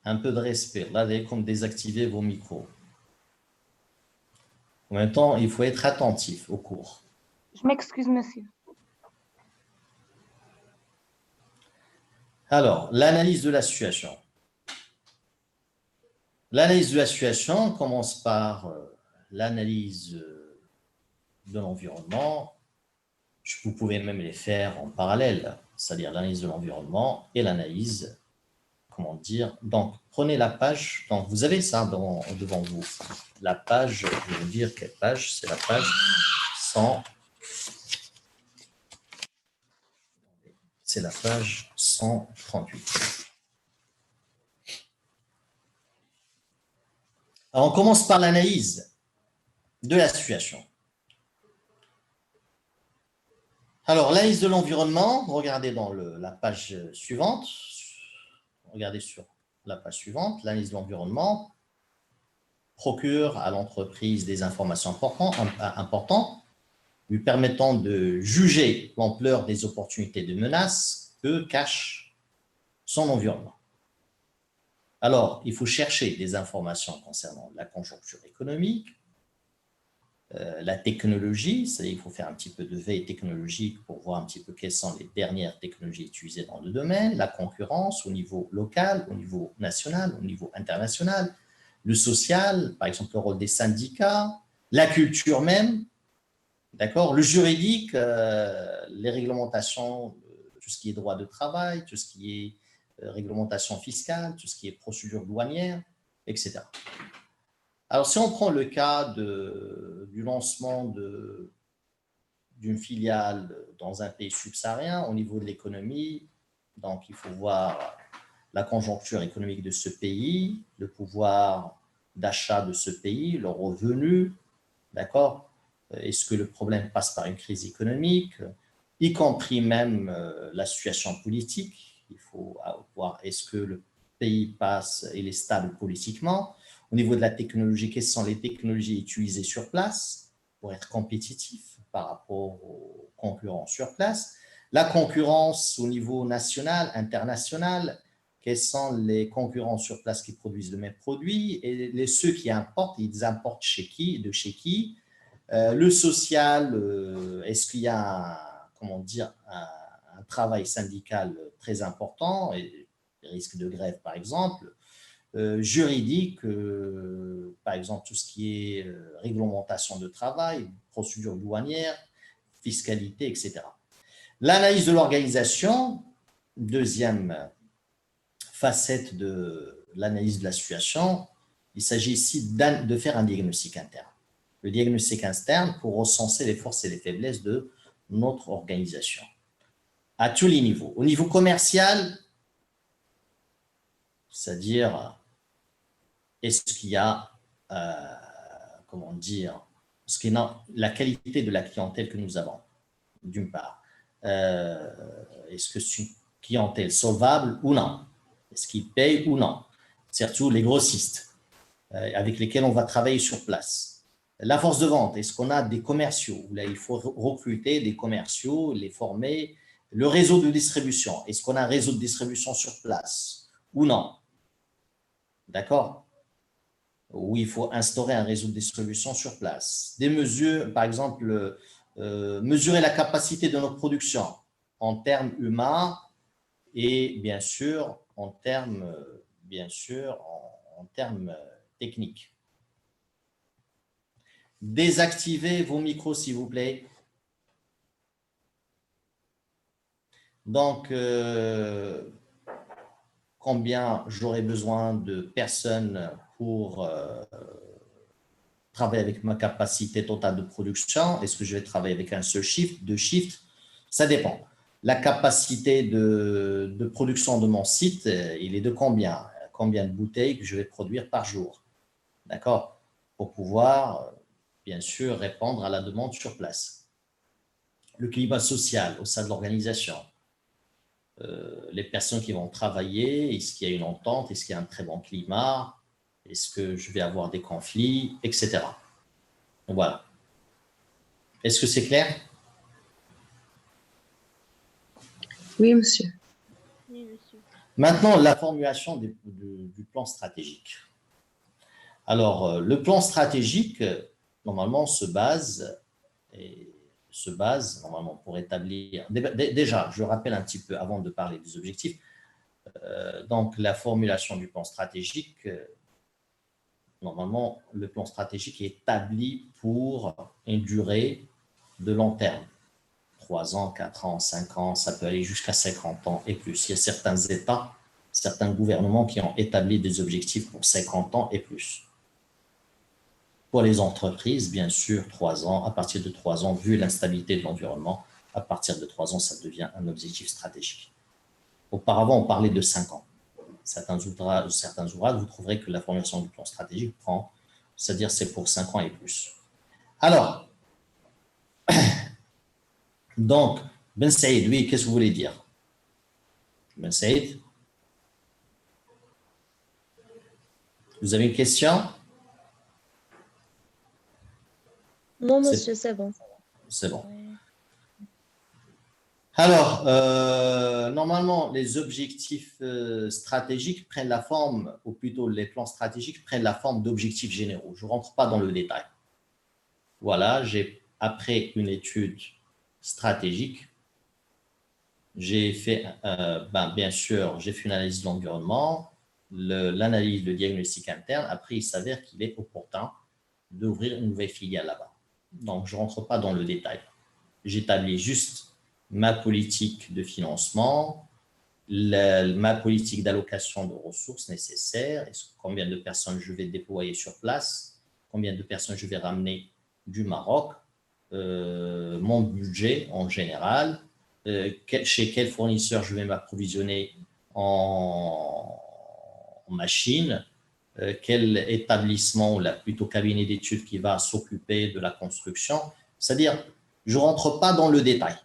un peu de respect. Ladek, comme désactiver vos micros. En même temps, il faut être attentif au cours. Je m'excuse monsieur. Alors, l'analyse de la situation. L'analyse de la situation commence par l'analyse de l'environnement. Vous pouvez même les faire en parallèle, c'est-à-dire l'analyse de l'environnement et l'analyse, comment dire. Donc, prenez la page. Donc, vous avez ça devant vous. La page, je vais vous dire quelle page, c'est la page 100. C'est la page 138. Alors, on commence par l'analyse de la situation. Alors, l'analyse de l'environnement, regardez dans la page suivante. Regardez sur la page suivante. L'analyse de l'environnement procure à l'entreprise des informations importantes lui permettant de juger l'ampleur des opportunités de menaces que cache son environnement. Alors, il faut chercher des informations concernant la conjoncture économique, la technologie, c'est-à-dire qu'il faut faire un petit peu de veille technologique pour voir un petit peu quelles sont les dernières technologies utilisées dans le domaine, la concurrence au niveau local, au niveau national, au niveau international, le social, par exemple le rôle des syndicats, la culture même, d'accord, le juridique, les réglementations, tout ce qui est droit de travail, tout ce qui est réglementation fiscale, tout ce qui est procédure douanière, etc. Alors, si on prend le cas du lancement d'une filiale dans un pays subsaharien, au niveau de l'économie, donc il faut voir la conjoncture économique de ce pays, le pouvoir d'achat de ce pays, le revenu, d'accord? Est-ce que le problème passe par une crise économique, y compris même la situation politique? Il faut voir est-ce que le pays passe et est stable politiquement. Au niveau de la technologie, quelles sont les technologies utilisées sur place pour être compétitif par rapport aux concurrents sur place? La concurrence au niveau national, international, quels sont les concurrents sur place qui produisent le même produit? Et ceux qui importent, ils importent chez qui, de chez qui? Le social, est-ce qu'il y a un travail syndical très important, et risque de grève par exemple, juridique, par exemple tout ce qui est réglementation de travail, procédure douanière, fiscalité, etc. L'analyse de l'organisation, deuxième facette de l'analyse de la situation, il s'agit ici de faire un diagnostic interne. Le diagnostic interne pour recenser les forces et les faiblesses de notre organisation à tous les niveaux. Au niveau commercial, c'est-à-dire est-ce qu'il y a, est-ce qu'il y a la qualité de la clientèle que nous avons, d'une part. Est-ce que c'est une clientèle solvable ou non? Est-ce qu'ils payent ou non? Surtout les grossistes avec lesquels on va travailler sur place. La force de vente, est-ce qu'on a des commerciaux? Là, il faut recruter des commerciaux, les former. Le réseau de distribution, est-ce qu'on a un réseau de distribution sur place ou non? D'accord? Ou il faut instaurer un réseau de distribution sur place. Des mesures, par exemple, mesurer la capacité de notre production en termes humains et bien sûr en termes techniques. Désactivez vos micros, s'il vous plaît. Donc, combien j'aurai besoin de personnes pour travailler avec ma capacité totale de production? Est-ce que je vais travailler avec un seul shift, deux shifts? Ça dépend. La capacité de production de mon site, il est de combien? combien de bouteilles que je vais produire par jour. D'accord? Pour pouvoir, bien sûr, répondre à la demande sur place. Le climat social au sein de l'organisation. Les personnes qui vont travailler, est-ce qu'il y a une entente, est-ce qu'il y a un très bon climat, est-ce que je vais avoir des conflits, etc. Donc, voilà. Est-ce que c'est clair? Oui, monsieur. Oui, monsieur. Maintenant, la formulation du plan stratégique. Alors, le plan stratégique, normalement, se base normalement pour établir… Déjà, je rappelle un petit peu avant de parler des objectifs. Donc, la formulation du plan stratégique, normalement, le plan stratégique est établi pour une durée de long terme. 3 ans, 4 ans, 5 ans, ça peut aller jusqu'à 50 ans et plus. Il y a certains États, certains gouvernements qui ont établi des objectifs pour 50 ans et plus. Pour les entreprises, bien sûr, 3 ans. À partir de 3 ans, vu l'instabilité de l'environnement, à partir de 3 ans, ça devient un objectif stratégique. Auparavant, on parlait de 5 ans. Certains ouvrages, vous trouverez que la formulation du plan stratégique prend, c'est-à-dire c'est pour 5 ans et plus. Alors, donc, Ben Saïd, oui, qu'est-ce que vous voulez dire? Ben Saïd? Vous avez une question? Non, monsieur, c'est bon. C'est bon. Alors, normalement, les objectifs stratégiques prennent la forme, ou plutôt les plans stratégiques prennent la forme d'objectifs généraux. Je ne rentre pas dans le détail. Voilà, après une étude stratégique, j'ai fait, bien sûr, j'ai fait une analyse de l'environnement, l'analyse, le diagnostic interne. Après, il s'avère qu'il est opportun d'ouvrir une nouvelle filiale là-bas. Donc, je ne rentre pas dans le détail. J'établis juste ma politique de financement, ma politique d'allocation de ressources nécessaires, combien de personnes je vais déployer sur place, combien de personnes je vais ramener du Maroc, mon budget en général, chez quel fournisseur je vais m'approvisionner en machines, quel établissement, ou plutôt cabinet d'études qui va s'occuper de la construction. C'est-à-dire, je ne rentre pas dans le détail.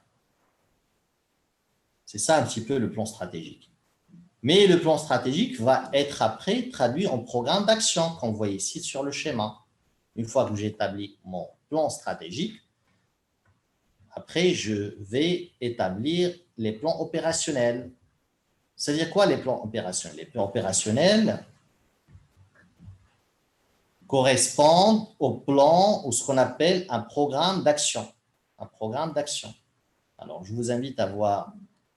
C'est ça un petit peu le plan stratégique. Mais le plan stratégique va être après traduit en programme d'action, qu'on voit ici sur le schéma. Une fois que j'ai établi mon plan stratégique, après, je vais établir les plans opérationnels. C'est-à-dire quoi les plans opérationnels? Les plans opérationnels correspondent au plan ou ce qu'on appelle un programme d'action. Un programme d'action. Alors, je vous invite à voir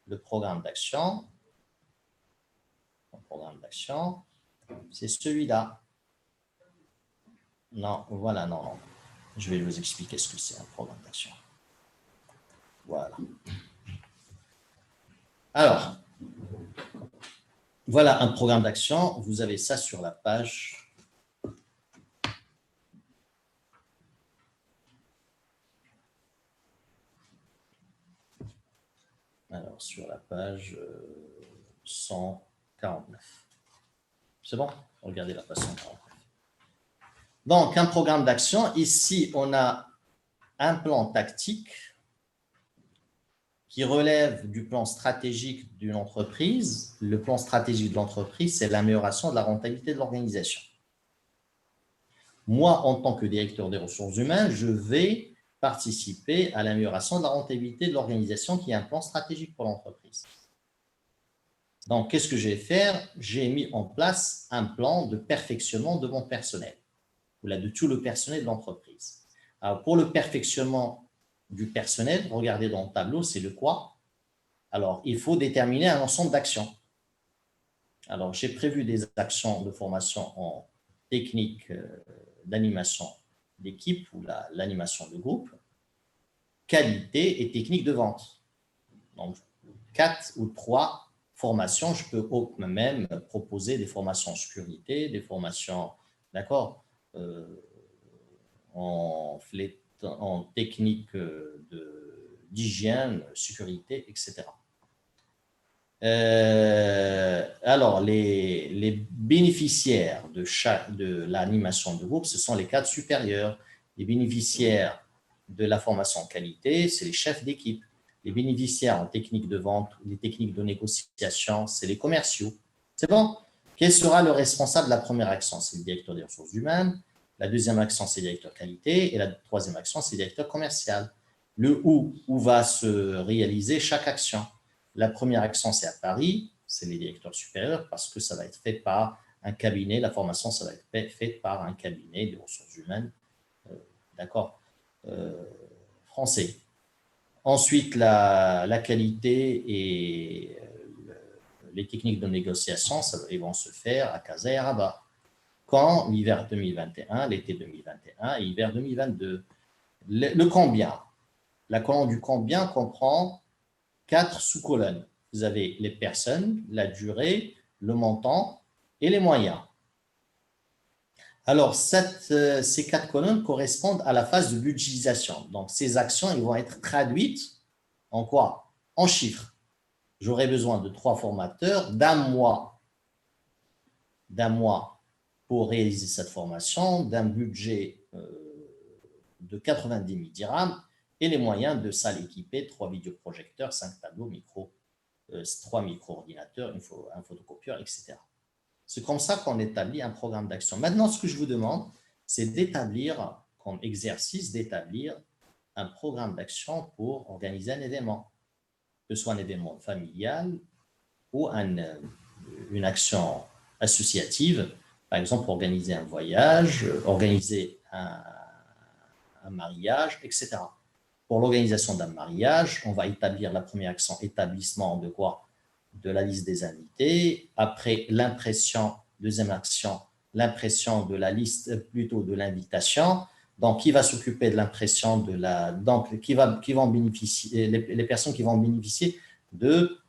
le programme d'action. Le programme d'action, c'est celui-là. Non, voilà, non. Je vais vous expliquer ce que c'est un programme d'action. Voilà. Alors, voilà un programme d'action. Vous avez ça sur la page. Alors, sur la page 149. C'est bon? Regardez la page 149. Donc, un programme d'action. Ici, on a un plan tactique qui relève du plan stratégique d'une entreprise. Le plan stratégique de l'entreprise, c'est l'amélioration de la rentabilité de l'organisation. Moi, en tant que directeur des ressources humaines, je vais participer à l'amélioration de la rentabilité de l'organisation qui est un plan stratégique pour l'entreprise. Donc, qu'est-ce que je vais faire? J'ai mis en place un plan de perfectionnement de mon personnel, ou là, de tout le personnel de l'entreprise. Alors, pour le perfectionnement du personnel, regardez dans le tableau, c'est le quoi? Alors, il faut déterminer un ensemble d'actions. Alors, j'ai prévu des actions de formation en technique d'animation d'équipe ou l'animation de groupe, qualité et technique de vente. Donc, 4 ou 3 formations, je peux même proposer des formations en sécurité, des formations, d'accord, en technique d'hygiène, sécurité, etc. Alors, les bénéficiaires de l'animation de groupe, ce sont les cadres supérieurs. Les bénéficiaires de la formation qualité, c'est les chefs d'équipe. Les bénéficiaires en technique de vente, les techniques de négociation, c'est les commerciaux. C'est bon? Quel sera le responsable de la première action? C'est le directeur des ressources humaines. La deuxième action, c'est le directeur qualité. Et la troisième action, c'est le directeur commercial. Le où va se réaliser chaque action. La première action, c'est à Paris. C'est les directeurs supérieurs parce que ça va être fait par un cabinet. La formation, ça va être fait par un cabinet de ressources humaines. D'accord, français. Ensuite, la qualité et les techniques de négociation, ils vont se faire à Casa et à Rabat. Quand l'hiver 2021, l'été 2021 et l'hiver 2022. Le combien? La colonne du combien comprend 4 sous-colonnes. Vous avez les personnes, la durée, le montant et les moyens. Alors, ces 4 colonnes correspondent à la phase de budgétisation. Donc, ces actions, elles vont être traduites en quoi? En chiffres. J'aurai besoin de 3 formateurs, d'un mois pour réaliser cette formation, d'un budget de 90 000 dirhams et les moyens de salle équipée, 3 vidéoprojecteurs, 5 tableaux, 3 micro-ordinateurs, un photocopieur, etc. C'est comme ça qu'on établit un programme d'action. Maintenant, ce que je vous demande, c'est d'établir, comme exercice, d'établir un programme d'action pour organiser un événement, que ce soit un événement familial ou une action associative, par exemple, organiser un voyage, organiser un mariage, etc. Pour l'organisation d'un mariage, on va établir la première action, établissement de quoi? De la liste des invités. Après l'impression, deuxième action, l'impression de la liste, plutôt de l'invitation. Donc, qui va s'occuper de l'impression de la… Donc, qui vont bénéficier, les personnes qui vont bénéficier de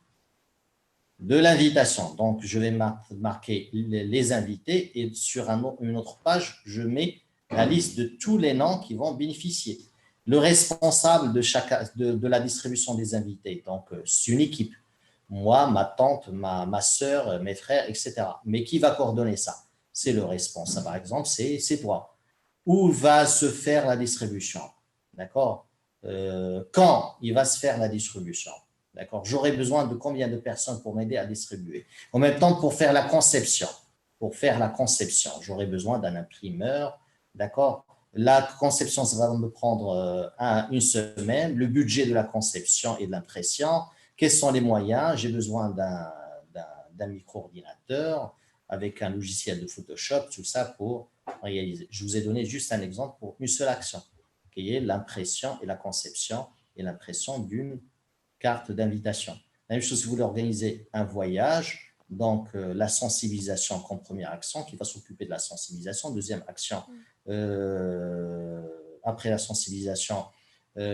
l'invitation. Donc, je vais marquer les invités et sur une autre page, je mets la liste de tous les noms qui vont bénéficier. Le responsable de la distribution des invités, donc c'est une équipe. Moi, ma tante, ma soeur, mes frères, etc. Mais qui va coordonner ça? C'est le responsable, par exemple, c'est toi. Où va se faire la distribution? D'accord? Quand il va se faire la distribution? D'accord? J'aurai besoin de combien de personnes pour m'aider à distribuer? En même temps, pour faire la conception, j'aurai besoin d'un imprimeur. D'accord? La conception, ça va me prendre une semaine. Le budget de la conception et de l'impression. Quels sont les moyens? J'ai besoin d'un micro-ordinateur avec un logiciel de Photoshop, tout ça pour réaliser. Je vous ai donné juste un exemple pour une seule action, qui est l'impression et la conception et l'impression d'une carte d'invitation. La même chose si vous voulez organiser un voyage, donc la sensibilisation comme première action, qui va s'occuper de la sensibilisation. Deuxième action, après la sensibilisation,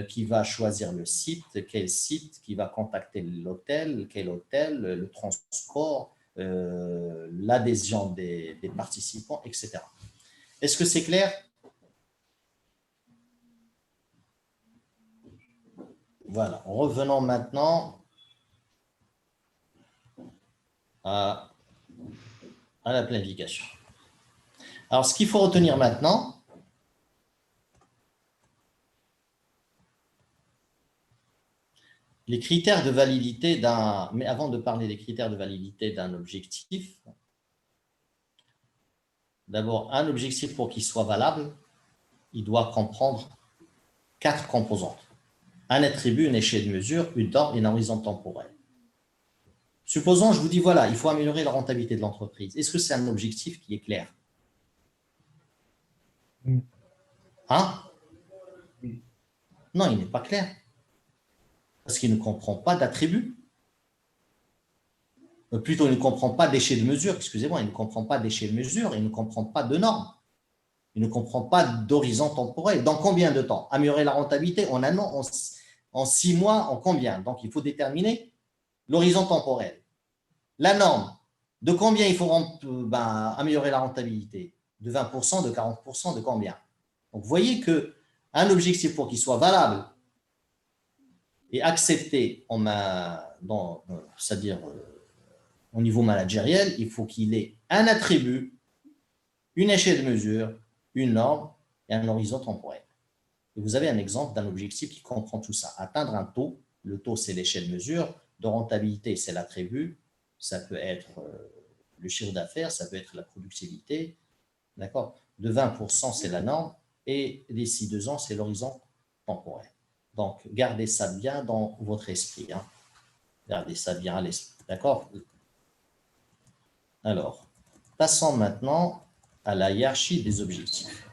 qui va choisir le site, quel site, qui va contacter l'hôtel, quel hôtel, le transport, l'adhésion des participants, etc. Est-ce que c'est clair? Voilà, revenons maintenant à la planification. Alors, ce qu'il faut retenir maintenant, les critères de validité d'un… Mais avant de parler des critères de validité d'un objectif, d'abord, un objectif pour qu'il soit valable, il doit comprendre 4 composantes. Un attribut, une échelle de mesure, une norme et un horizon temporel. Supposons, je vous dis, voilà, il faut améliorer la rentabilité de l'entreprise. Est-ce que c'est un objectif qui est clair? Hein? Non, il n'est pas clair. Parce qu'il ne comprend pas d'attribut. Plutôt, il ne comprend pas d'échelle de mesure, excusez-moi, il ne comprend pas d'échelle de mesure, il ne comprend pas de normes. Il ne comprend pas d'horizon temporel. Dans combien de temps? Améliorer la rentabilité en un an, en 6 mois, en combien? Donc, il faut déterminer l'horizon temporel. La norme, de combien il faut améliorer la rentabilité? De 20%, de 40%, de combien? Donc, vous voyez qu'un objectif pour qu'il soit valable, et accepté c'est-à-dire au niveau managériel, il faut qu'il ait un attribut, une échelle de mesure, une norme et un horizon temporel. Et vous avez un exemple d'un objectif qui comprend tout ça. Atteindre un taux, le taux c'est l'échelle de mesure, de rentabilité c'est l'attribut, ça peut être le chiffre d'affaires, ça peut être la productivité, d'accord. De 20% c'est la norme et d'ici 2 ans c'est l'horizon temporel. Donc gardez ça bien dans votre esprit, hein. Gardez ça bien à l'esprit, d'accord. Alors, passons maintenant à la hiérarchie des objectifs.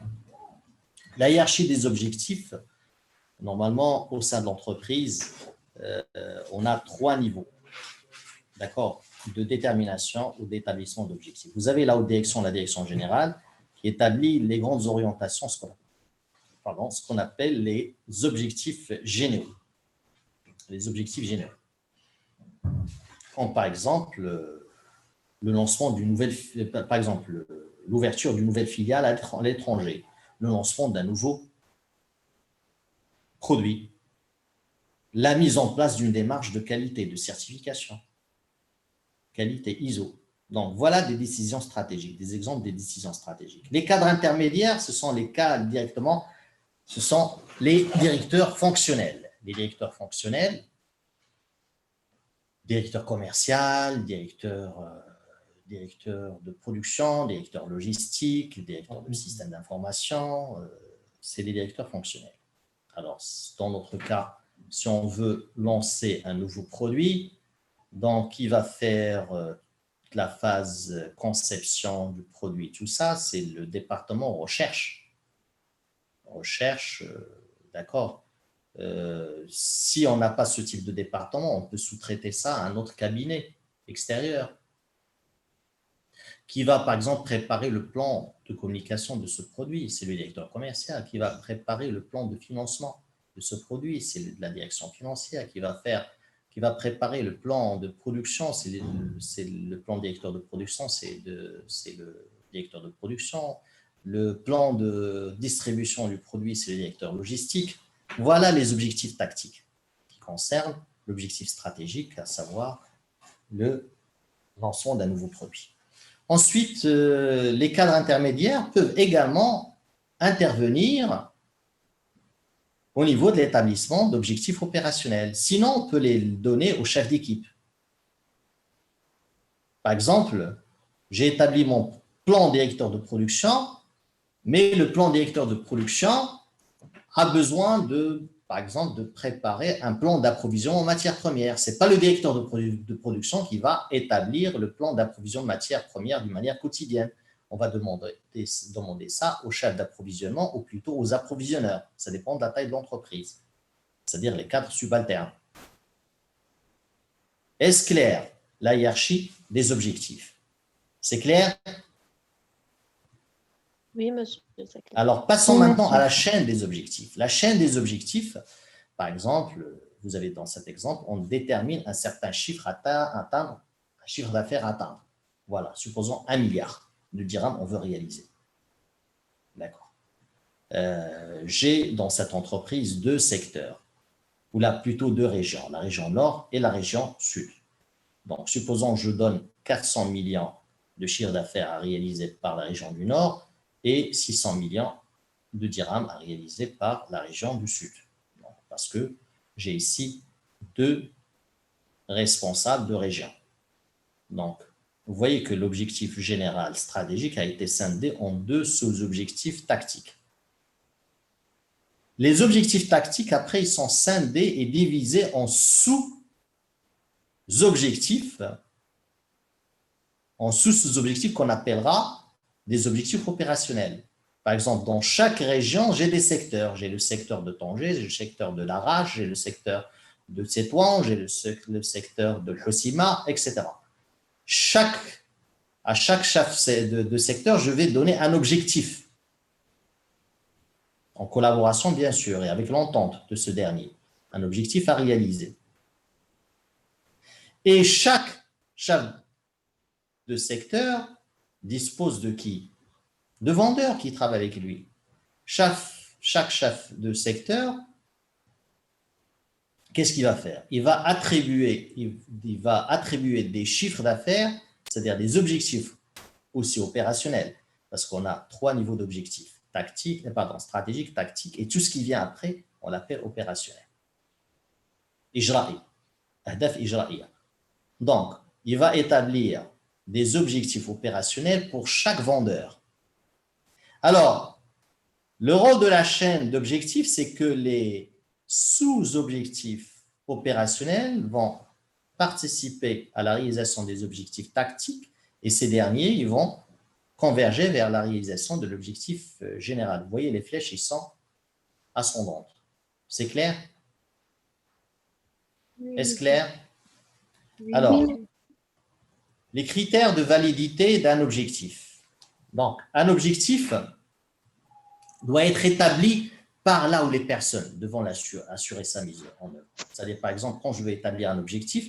La hiérarchie des objectifs, normalement, au sein de l'entreprise, on a 3 niveaux, d'accord, de détermination ou d'établissement d'objectifs. Vous avez la haute direction, la direction générale, qui établit les grandes orientations, ce qu'on appelle les objectifs généraux. Les objectifs généraux. Comme par exemple, le lancement d'une nouvelle, par exemple, l'ouverture d'une nouvelle filiale à l'étranger, le lancement d'un nouveau produit, la mise en place d'une démarche de qualité, de certification, qualité ISO. Donc, voilà des décisions stratégiques, des exemples des décisions stratégiques. Les cadres intermédiaires, ce sont les cadres directement, ce sont les directeurs fonctionnels. Les directeurs fonctionnels, directeur commercial, directeur de production, directeur logistique, directeur de système d'information, c'est les directeurs fonctionnels. Alors, dans notre cas, si on veut lancer un nouveau produit, donc qui va faire la phase conception du produit, tout ça, c'est le département recherche. Recherche, d'accord. Si on n'a pas ce type de département, on peut sous-traiter ça à un autre cabinet extérieur qui va, par exemple, préparer le plan de communication de ce produit. C'est le directeur commercial qui va préparer le plan de financement de ce produit. C'est la direction financière qui va préparer le plan de production. C'est le plan directeur de production, c'est le directeur de production. Le plan de distribution du produit, c'est le directeur logistique. Voilà les objectifs tactiques qui concernent l'objectif stratégique, à savoir le lancement d'un nouveau produit. Ensuite, les cadres intermédiaires peuvent également intervenir au niveau de l'établissement d'objectifs opérationnels. Sinon, on peut les donner au chef d'équipe. Par exemple, j'ai établi mon plan directeur de production, mais le plan directeur de production a besoin par exemple, de préparer un plan d'approvisionnement en matières premières. Ce n'est pas le directeur de production qui va établir le plan d'approvisionnement de matières premières d'une manière quotidienne. On va demander ça au chef d'approvisionnement ou plutôt aux approvisionneurs. Ça dépend de la taille de l'entreprise, c'est-à-dire les cadres subalternes. Est-ce clair, la hiérarchie des objectifs? C'est clair? Oui, monsieur, c'est clair. Alors, passons maintenant à la chaîne des objectifs. La chaîne des objectifs, par exemple, vous avez dans cet exemple, on détermine un certain chiffre atteindre, un chiffre d'affaires à atteindre. Voilà, supposons 1 milliard de dirhams, on veut réaliser. D'accord. J'ai dans cette entreprise 2 secteurs, ou là plutôt 2 régions, la région nord et la région sud. Donc, supposons que je donne 400 millions de chiffre d'affaires à réaliser par la région du nord, et 600 millions de dirhams à réaliser par la région du Sud. Donc, parce que j'ai ici 2 responsables de région. Donc, vous voyez que l'objectif général stratégique a été scindé en 2 sous-objectifs tactiques. Les objectifs tactiques, après, ils sont scindés et divisés en sous-objectifs, qu'on appellera des objectifs opérationnels. Par exemple, dans chaque région, j'ai des secteurs. J'ai le secteur de Tanger, j'ai le secteur de Larache, j'ai le secteur de Tétouan, j'ai le secteur de Hossima, etc. À chaque chef de secteur, je vais donner un objectif. En collaboration, bien sûr, et avec l'entente de ce dernier. Un objectif à réaliser. Et chaque chef de secteur dispose de qui? De vendeurs qui travaillent avec lui. Chaque chef de secteur qu'est-ce qu'il va faire? Il va attribuer des chiffres d'affaires, c'est-à-dire des objectifs aussi opérationnels, parce qu'on a 3 niveaux d'objectifs, stratégique, tactique, et tout ce qui vient après, on l'appelle opérationnel. Ijra'i, ahdaf ijra'iya. Donc, il va établir des objectifs opérationnels pour chaque vendeur. Alors, le rôle de la chaîne d'objectifs, c'est que les sous-objectifs opérationnels vont participer à la réalisation des objectifs tactiques et ces derniers, ils vont converger vers la réalisation de l'objectif général. Vous voyez, les flèches, ils sont ascendantes. C'est clair? Est-ce clair? Alors, les critères de validité d'un objectif. Donc, un objectif doit être établi par là où les personnes devront assurer sa mise en œuvre. C'est-à-dire, par exemple, quand je veux établir un objectif,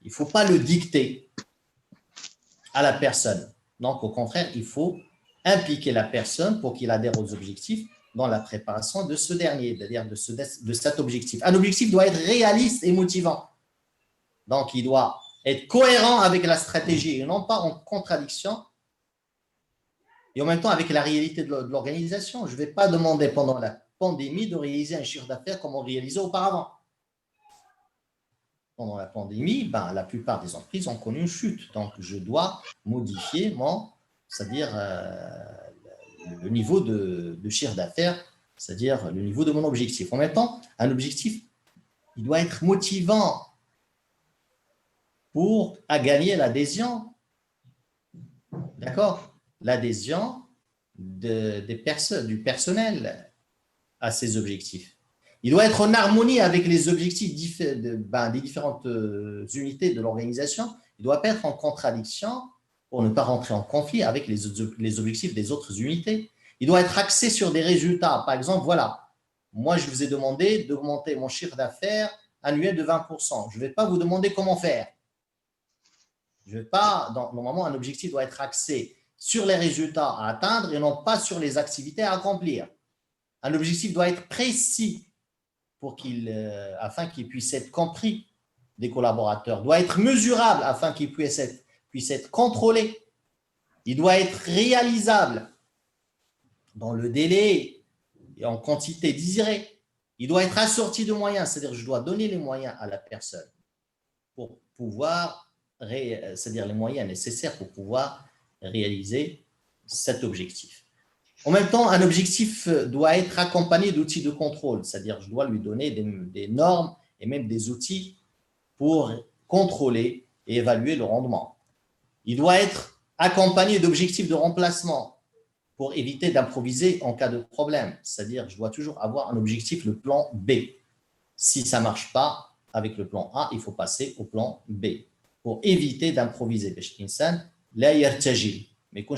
il ne faut pas le dicter à la personne. Donc, au contraire, il faut impliquer la personne pour qu'il adhère aux objectifs dans la préparation de ce dernier, c'est-à-dire de cet objectif. Un objectif doit être réaliste et motivant. Donc, il doit être cohérent avec la stratégie et non pas en contradiction et en même temps avec la réalité de l'organisation. Je ne vais pas demander pendant la pandémie de réaliser un chiffre d'affaires comme on réalisait auparavant. Pendant la pandémie, la plupart des entreprises ont connu une chute. Donc, je dois modifier c'est-à-dire le niveau de chiffre d'affaires, c'est-à-dire le niveau de mon objectif. En même temps, un objectif, il doit être motivant pour gagner l'adhésion. D'accord? L'adhésion du personnel à ces objectifs. Il doit être en harmonie avec les objectifs des différentes unités de l'organisation. Il ne doit pas être en contradiction pour ne pas rentrer en conflit avec les objectifs des autres unités. Il doit être axé sur des résultats. Par exemple, voilà, moi, je vous ai demandé d'augmenter mon chiffre d'affaires annuel de 20%. Je ne vais pas vous demander comment faire. Je vais pas, normalement, un objectif doit être axé sur les résultats à atteindre et non pas sur les activités à accomplir. Un objectif doit être précis afin qu'il puisse être compris des collaborateurs, doit être mesurable afin qu'il puisse être contrôlé. Il doit être réalisable dans le délai et en quantité désirée. Il doit être assorti de moyens, c'est-à-dire je dois donner les moyens à la personne pour pouvoir, c'est-à-dire les moyens nécessaires pour pouvoir réaliser cet objectif. En même temps, un objectif doit être accompagné d'outils de contrôle, c'est-à-dire je dois lui donner des normes et même des outils pour contrôler et évaluer le rendement. Il doit être accompagné d'objectifs de remplacement pour éviter d'improviser en cas de problème, c'est-à-dire je dois toujours avoir un objectif, le plan B. Si ça ne marche pas avec le plan A, il faut passer au plan B pour éviter d'improviser. La yartajil. Mais quand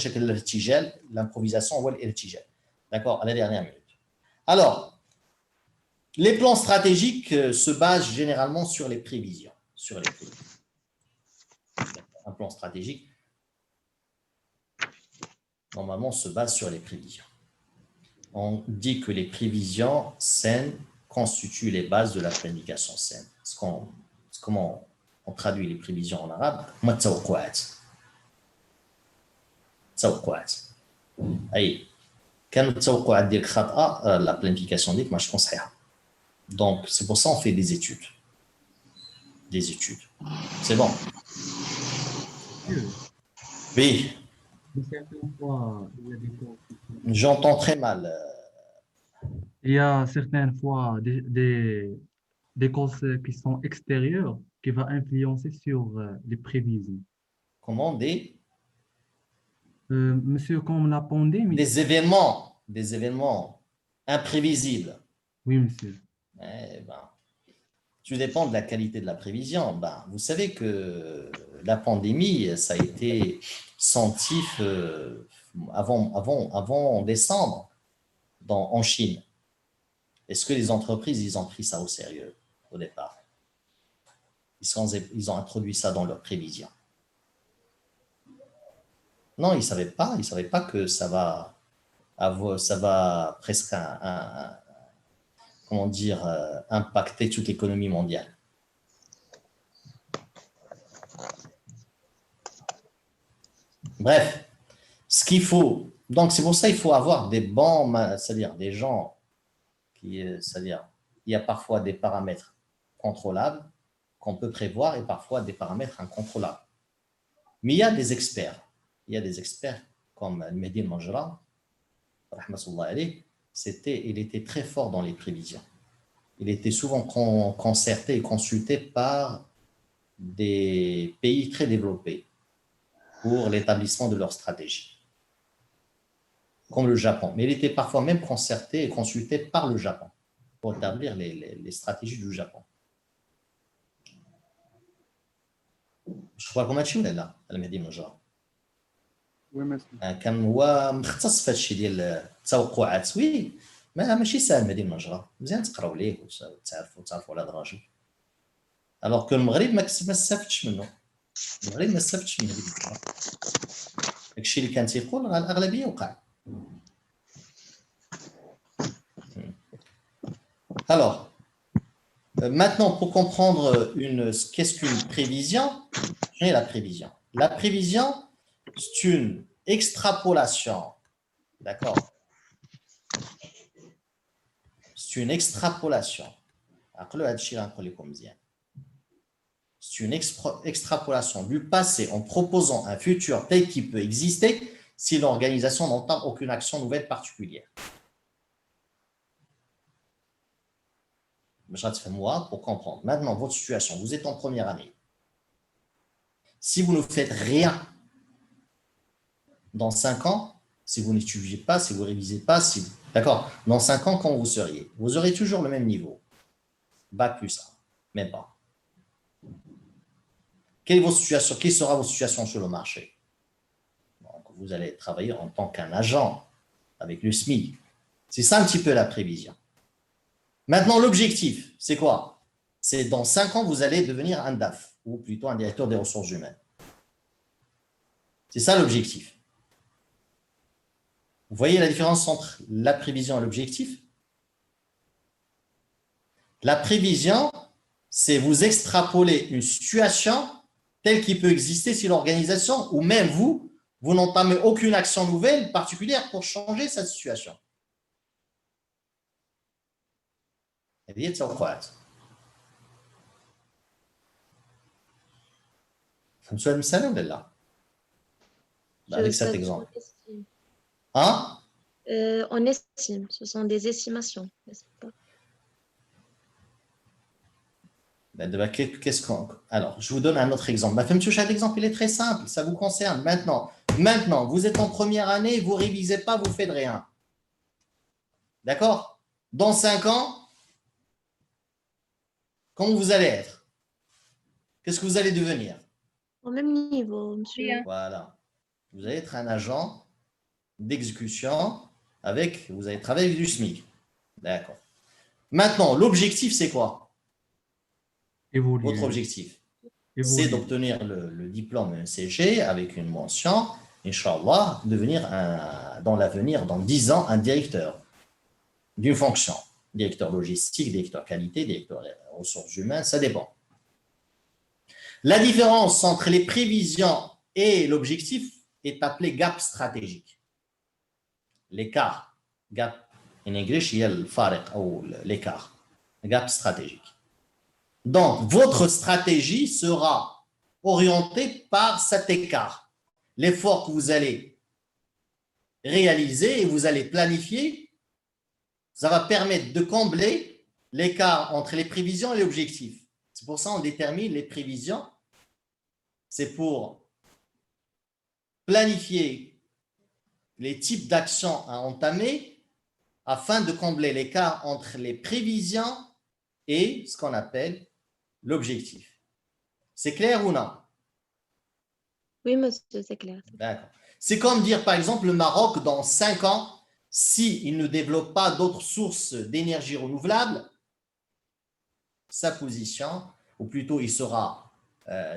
l'improvisation, on voit l'irtijal. D'accord, à la dernière minute. Alors, les plans stratégiques se basent généralement sur les prévisions. Un plan stratégique, normalement, se base sur les prévisions. On dit que les prévisions saines constituent les bases de la planification saine. Comment on traduit les prévisions en arabe? توقعات اي كان التوقعات ديالك خاطئه لا بلانيفيكاسيون ديالك ماشي تكون صحيحه دونك سي بور سا اون في دي études c'est bon oui j'entends très mal Il y a certaines fois des causes qui sont extérieures qui vont influencer sur les prévisions. comment Monsieur, comme la pandémie. Des événements imprévisibles. Oui, monsieur. Tout dépend de la qualité de la prévision. Vous savez que la pandémie, ça a été senti avant décembre en Chine. Est-ce que les entreprises, ils ont pris ça au sérieux au départ? Ils ont introduit ça dans leurs prévisions. Non, ils ne savaient pas que ça va presque comment dire, impacter toute l'économie mondiale. Bref, ce qu'il faut, donc c'est pour ça qu'il faut avoir des bons, c'est-à-dire des gens qui, c'est-à-dire, il y a parfois des paramètres contrôlables qu'on peut prévoir et parfois des paramètres incontrôlables. Mais il y a des experts. Il y a des experts comme Mehdi Manjra, rahmatullah alayh, il était très fort dans les prévisions. Il était souvent concerté et consulté par des pays très développés pour l'établissement de leur stratégie, comme le Japon. Mais il était parfois même concerté et consulté par le Japon pour établir les stratégies du Japon. Je crois qu'on a تشي ولا لا المهدي منجر Oui, merci. كان هو مختص في هذا الشيء ديال التوقعات وي ماشي سهل المهدي منجر مزيان تقراو ليه وتعرفوا على هذا الراجل الوغ كو المغرب ما استفدتش منه المغرب ما استفدتش من هذيك الفتره داكشي اللي كان تيقول الاغلبيه وقع. Alors, maintenant, pour comprendre qu'est-ce qu'une prévision, quelle est la prévision? La prévision, c'est une extrapolation, d'accord? C'est une extrapolation. C'est une extrapolation du passé en proposant un futur tel qu'il peut exister si l'organisation n'entame aucune action nouvelle particulière. Moi, pour comprendre. Maintenant, votre situation, vous êtes en première année. Si vous ne faites rien dans 5 ans, si vous n'étudiez pas, si vous ne révisez pas, d'accord, dans 5 ans, quand vous seriez, vous aurez toujours le même niveau. Bac plus 1, même pas. Quelle est votre situation? Quelle sera votre situation sur le marché? Donc, vous allez travailler en tant qu'un agent avec le SMIC. C'est ça un petit peu la prévision. Maintenant, l'objectif, c'est quoi? C'est dans 5 ans, vous allez devenir un DAF, ou plutôt un directeur des ressources humaines. C'est ça l'objectif. Vous voyez la différence entre la prévision et l'objectif? La prévision, c'est vous extrapoler une situation telle qu'il peut exister si l'organisation, ou même vous n'entamez aucune action nouvelle particulière pour changer cette situation. هذه التوقعات. فهمتوا هذا المثال ولا لا؟ Avec cet exemple. Hein? On estime, ce sont des estimations, n'est-ce pas? Alors, je vous donne un autre exemple. Cet exemple, il est très simple, ça vous concerne. Maintenant, vous êtes en première année, vous ne révisez pas, vous ne faites rien. D'accord? Dans 5 ans, comment vous allez être? Qu'est-ce que vous allez devenir? Au même niveau, monsieur. Voilà. Vous allez être un agent d'exécution vous allez travailler avec du SMIC. D'accord. Maintenant, l'objectif, c'est quoi? Évoluer. Votre objectif, c'est d'obtenir le diplôme CG avec une mention, Inch'Allah, devenir dans l'avenir, dans 10 ans, un directeur d'une fonction. Directeur logistique, directeur qualité, directeur ressources humaines, ça dépend. La différence entre les prévisions et l'objectif est appelée gap stratégique. L'écart, gap en anglais, il y a le fariq ou l'écart, gap stratégique. Donc, votre stratégie sera orientée par cet écart. L'effort que vous allez réaliser et vous allez planifier, ça va permettre de combler l'écart entre les prévisions et l'objectif. C'est pour ça qu'on détermine les prévisions. C'est pour planifier les types d'actions à entamer afin de combler l'écart entre les prévisions et ce qu'on appelle l'objectif. C'est clair ou non? Oui, monsieur, c'est clair. D'accord. C'est comme dire, par exemple, le Maroc, dans 5 ans, s'il ne développe pas d'autres sources d'énergie renouvelable, sa position, ou plutôt il sera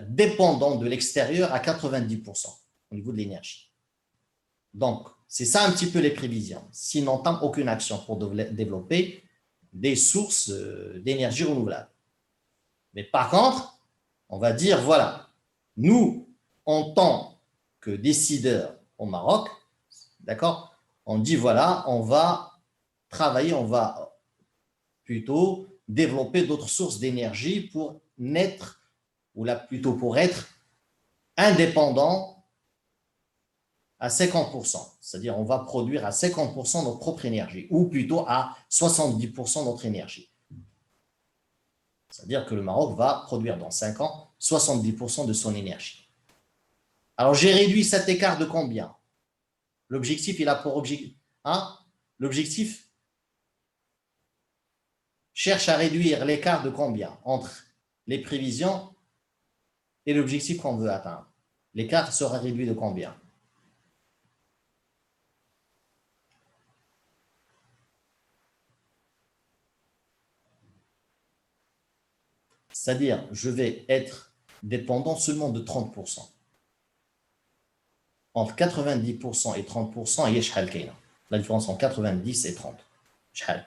dépendant de l'extérieur à 90% au niveau de l'énergie. Donc, c'est ça un petit peu les prévisions. S'il n'entame aucune action pour développer des sources d'énergie renouvelable. Mais par contre, on va dire, voilà, nous, en tant que décideurs au Maroc, d'accord, on dit, voilà, on va travailler, on va plutôt développer d'autres sources d'énergie pour naître, ou là plutôt pour être indépendant à 50%. C'est-à-dire on va produire à 50% notre propre énergie, ou plutôt à 70% notre énergie. C'est-à-dire que le Maroc va produire dans 5 ans 70% de son énergie. Alors j'ai réduit cet écart de combien? L'objectif, il a pour objectif... Hein? L'objectif cherche à réduire l'écart de combien entre les prévisions et l'objectif qu'on veut atteindre. L'écart sera réduit de combien? C'est-à-dire, je vais être dépendant seulement de 30%. Entre 90% et 30%, il y a شحال كاينة. La différence entre 90 et 30. شحال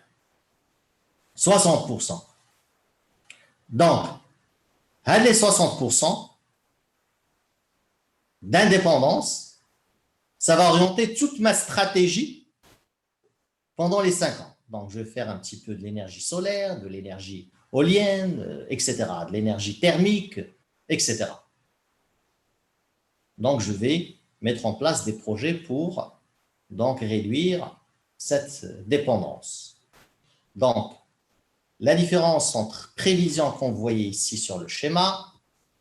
60%. Donc, les 60% d'indépendance, ça va orienter toute ma stratégie pendant les 5 ans. Donc, je vais faire un petit peu de l'énergie solaire, de l'énergie éolienne, etc., de l'énergie thermique, etc. Donc, je vais mettre en place des projets pour donc réduire cette dépendance. Donc, la différence entre prévision qu'on voyait ici sur le schéma,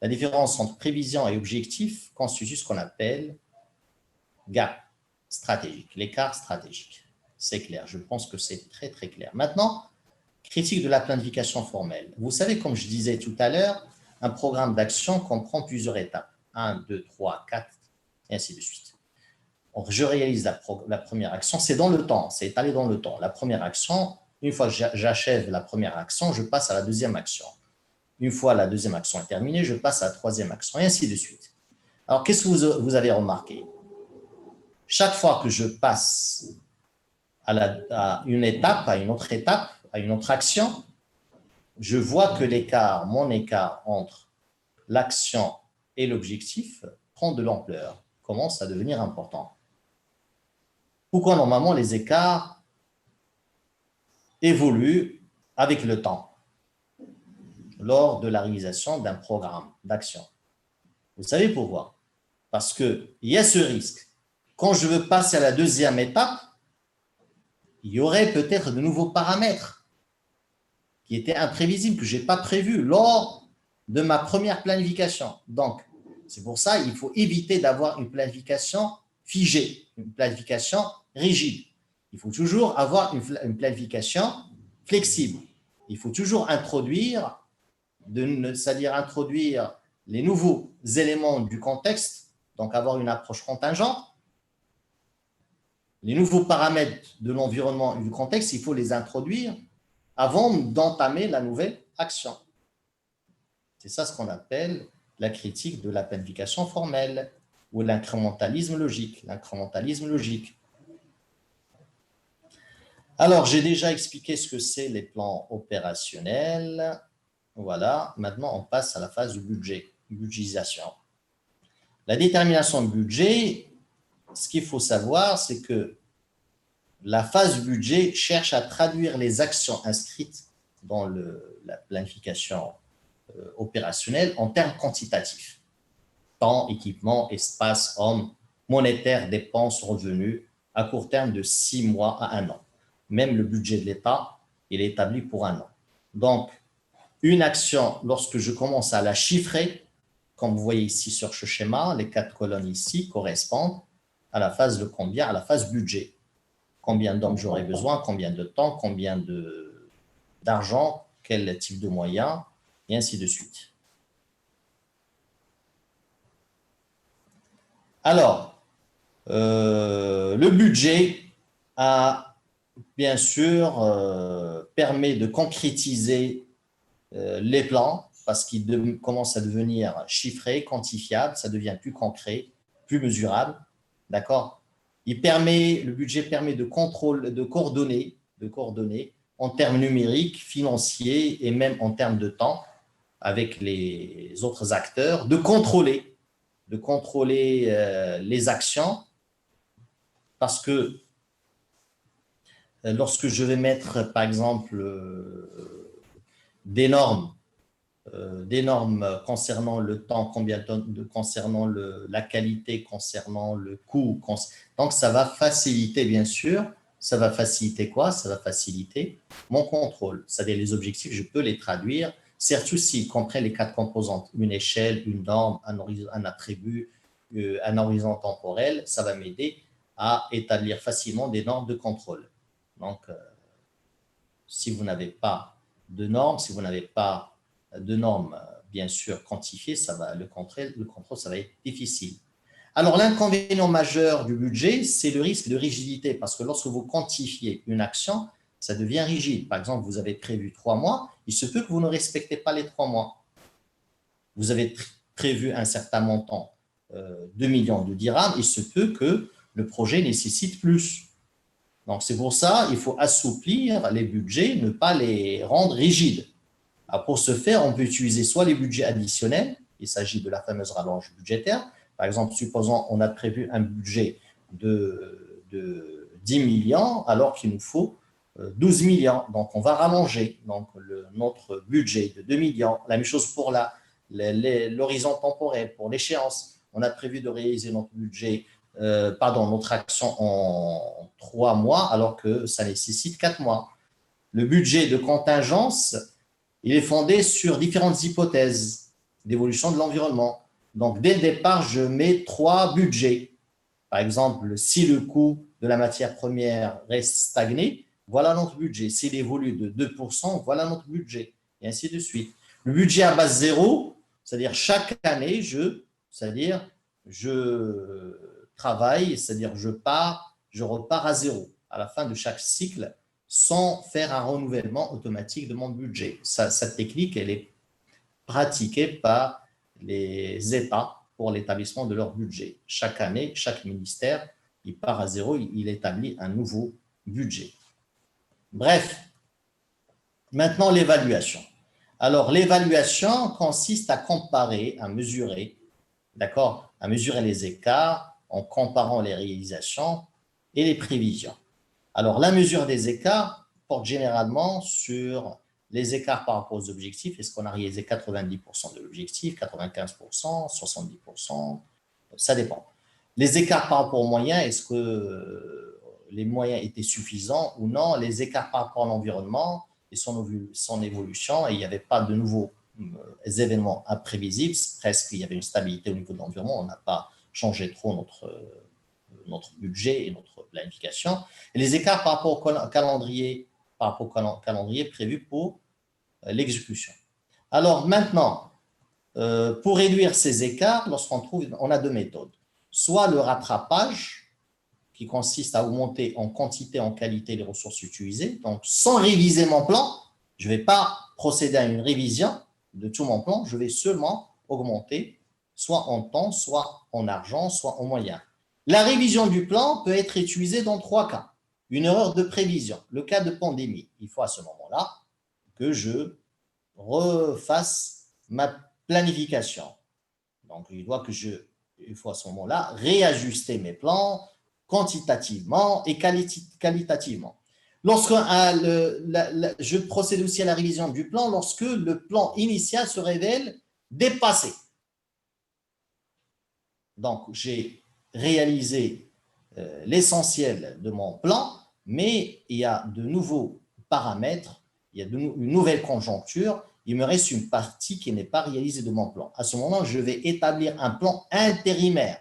la différence entre prévision et objectif constitue ce qu'on appelle gap stratégique, l'écart stratégique. C'est clair, je pense que c'est très très clair. Maintenant, critique de la planification formelle. Vous savez, comme je disais tout à l'heure, un programme d'action comprend plusieurs étapes. 1, 2, 3, 4, et ainsi de suite. Donc, je réalise la première action, c'est dans le temps, c'est étalé dans le temps. La première action, une fois que j'achève la première action, je passe à la deuxième action. Une fois la deuxième action est terminée, je passe à la troisième action, et ainsi de suite. Alors, qu'est-ce que vous avez remarqué? Chaque fois que je passe à une étape, à une autre étape, à une autre action, je vois que l'écart, mon écart entre l'action et l'objectif prend de l'ampleur, commence à devenir important. Pourquoi normalement les écarts évoluent avec le temps lors de la réalisation d'un programme d'action? Vous savez pourquoi? Parce qu'il y a ce risque. Quand je veux passer à la deuxième étape, il y aurait peut-être de nouveaux paramètres qui étaient imprévisibles, que je n'ai pas prévus lors de ma première planification. Donc, c'est pour ça qu'il faut éviter d'avoir une planification figée, une planification rigide. Il faut toujours avoir une planification flexible. Il faut toujours introduire, c'est-à-dire introduire les nouveaux éléments du contexte, donc avoir une approche contingente. Les nouveaux paramètres de l'environnement et du contexte, il faut les introduire avant d'entamer la nouvelle action. C'est ça ce qu'on appelle la critique de la planification formelle ou l'incrémentalisme logique. L'incrémentalisme logique. Alors, j'ai déjà expliqué ce que c'est les plans opérationnels. Voilà, maintenant on passe à la phase du budget, budgétisation. La détermination du budget, ce qu'il faut savoir, c'est que la phase du budget cherche à traduire les actions inscrites dans la planification opérationnelle en termes quantitatifs. Temps, équipement, espace, hommes, monétaire, dépenses, revenus, à court terme de 6 mois à 1 an. Même le budget de l'État, il est établi pour 1 an. Donc, une action, lorsque je commence à la chiffrer, comme vous voyez ici sur ce schéma, les 4 colonnes ici correspondent à la phase de combien? À la phase budget. Combien d'hommes j'aurai besoin, combien de temps, combien d'argent, quel type de moyens, et ainsi de suite. Alors, le budget bien sûr, permet de concrétiser les plans parce qu'il commence à devenir chiffré, quantifiable, ça devient plus concret, plus mesurable. D'accord? Le budget permet de coordonner en termes numériques, financiers et même en termes de temps avec les autres acteurs, de contrôler les actions parce que lorsque je vais mettre, par exemple, des normes concernant le temps, concernant la qualité, concernant le coût. Donc, ça va faciliter, bien sûr, ça va faciliter quoi? Ça va faciliter mon contrôle. C'est-à-dire les objectifs, je peux les traduire, surtout s'ils comprennent les 4 composantes, une échelle, une norme, un attribut, un horizon temporel, ça va m'aider à établir facilement des normes de contrôle. Donc, si vous n'avez pas de normes, si vous n'avez pas de normes, bien sûr, quantifiées, le contrôle, ça va être difficile. Alors, l'inconvénient majeur du budget, c'est le risque de rigidité, parce que lorsque vous quantifiez une action, ça devient rigide. Par exemple, vous avez prévu 3 mois, il se peut que vous ne respectez pas les 3 mois. Vous avez prévu un certain montant, 2 millions de dirhams, il se peut que le projet nécessite plus. Donc, c'est pour ça qu'il faut assouplir les budgets, ne pas les rendre rigides. Alors, pour ce faire, on peut utiliser soit les budgets additionnels, il s'agit de la fameuse rallonge budgétaire. Par exemple, supposons on a prévu un budget de 10 millions alors qu'il nous faut 12 millions. Donc, on va rallonger notre budget de 2 millions. La même chose pour l'horizon temporel, pour l'échéance. On a prévu de réaliser notre action en 3 mois alors que ça nécessite 4 mois. Le budget de contingence, il est fondé sur différentes hypothèses d'évolution de l'environnement. Donc, dès le départ, je mets 3 budgets. Par exemple, si le coût de la matière première reste stagné, voilà notre budget. S'il évolue de 2%, voilà notre budget, et ainsi de suite. Le budget à base zéro, c'est-à-dire chaque année, je travaille, c'est-à-dire je repars à zéro à la fin de chaque cycle sans faire un renouvellement automatique de mon budget. Cette technique, elle est pratiquée par les États pour l'établissement de leur budget. Chaque année, chaque ministère, il part à zéro, il établit un nouveau budget. Bref, maintenant l'évaluation. Alors, l'évaluation consiste à comparer, à mesurer, d'accord, à mesurer les écarts en comparant les réalisations et les prévisions. Alors, la mesure des écarts porte généralement sur les écarts par rapport aux objectifs. Est-ce qu'on a réalisé 90% de l'objectif, 95%, 70%? Ça dépend. Les écarts par rapport aux moyens, est-ce que les moyens étaient suffisants ou non? Les écarts par rapport à l'environnement et son évolution, et il n'y avait pas de nouveaux événements imprévisibles, presque il y avait une stabilité au niveau de l'environnement, on n'a pas changé trop notre budget et notre planification. Et les écarts par rapport au calendrier prévu pour l'exécution. Alors maintenant, pour réduire ces écarts, on a 2 méthodes. Soit le rattrapage, qui consiste à augmenter en quantité, en qualité les ressources utilisées. Donc, sans réviser mon plan, je ne vais pas procéder à une révision de tout mon plan, je vais seulement augmenter, soit en temps, soit en argent, soit en moyens. La révision du plan peut être utilisée dans 3 cas. Une erreur de prévision, le cas de pandémie. Il faut à ce moment-là que je refasse ma planification. Donc, il faut à ce moment-là réajuster mes plans quantitativement et qualitativement. Je procède aussi à la révision du plan lorsque le plan initial se révèle dépassé. Donc, j'ai réalisé l'essentiel de mon plan, mais il y a de nouveaux paramètres, il y a une nouvelle conjoncture, il me reste une partie qui n'est pas réalisée de mon plan. À ce moment, je vais établir un plan intérimaire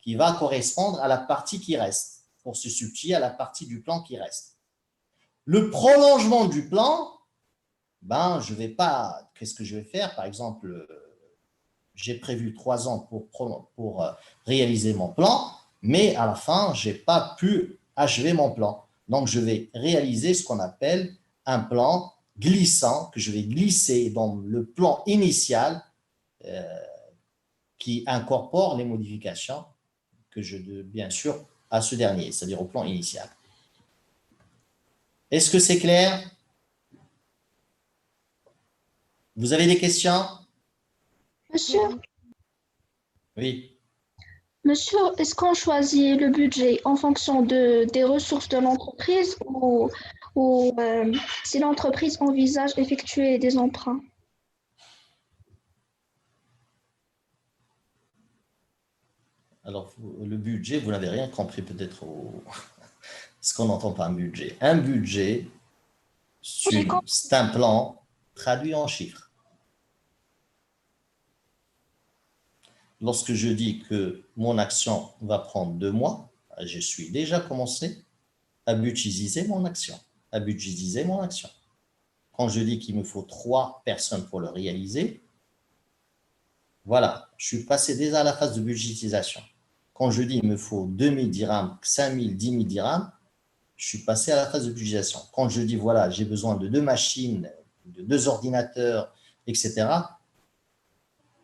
qui va correspondre à la partie qui reste, pour se substituer à la partie du plan qui reste. Le prolongement du plan, qu'est-ce que je vais faire? Par exemple, j'ai prévu 3 ans pour réaliser mon plan, mais à la fin, je n'ai pas pu achever mon plan. Donc, je vais réaliser ce qu'on appelle un plan glissant, que je vais glisser dans le plan initial qui incorpore les modifications que je dois bien sûr à ce dernier, c'est-à-dire au plan initial. Est-ce que c'est clair? Vous avez des questions? Monsieur, Oui. monsieur, est-ce qu'on choisit le budget en fonction des ressources de l'entreprise ou si l'entreprise envisage effectuer des emprunts? Alors, le budget, vous n'avez rien compris peut-être ce qu'on n'entend par un budget. Un budget, c'est un plan traduit en chiffres. Lorsque je dis que mon action va prendre 2 mois, je suis déjà commencé à budgétiser mon action. Quand je dis qu'il me faut 3 personnes pour le réaliser, voilà, je suis passé déjà à la phase de budgétisation. Quand je dis qu'il me faut 2000 dirhams, 5000, 10 000 dirhams, je suis passé à la phase de budgétisation. Quand je dis, voilà, j'ai besoin de 2 machines, de 2 ordinateurs, etc.,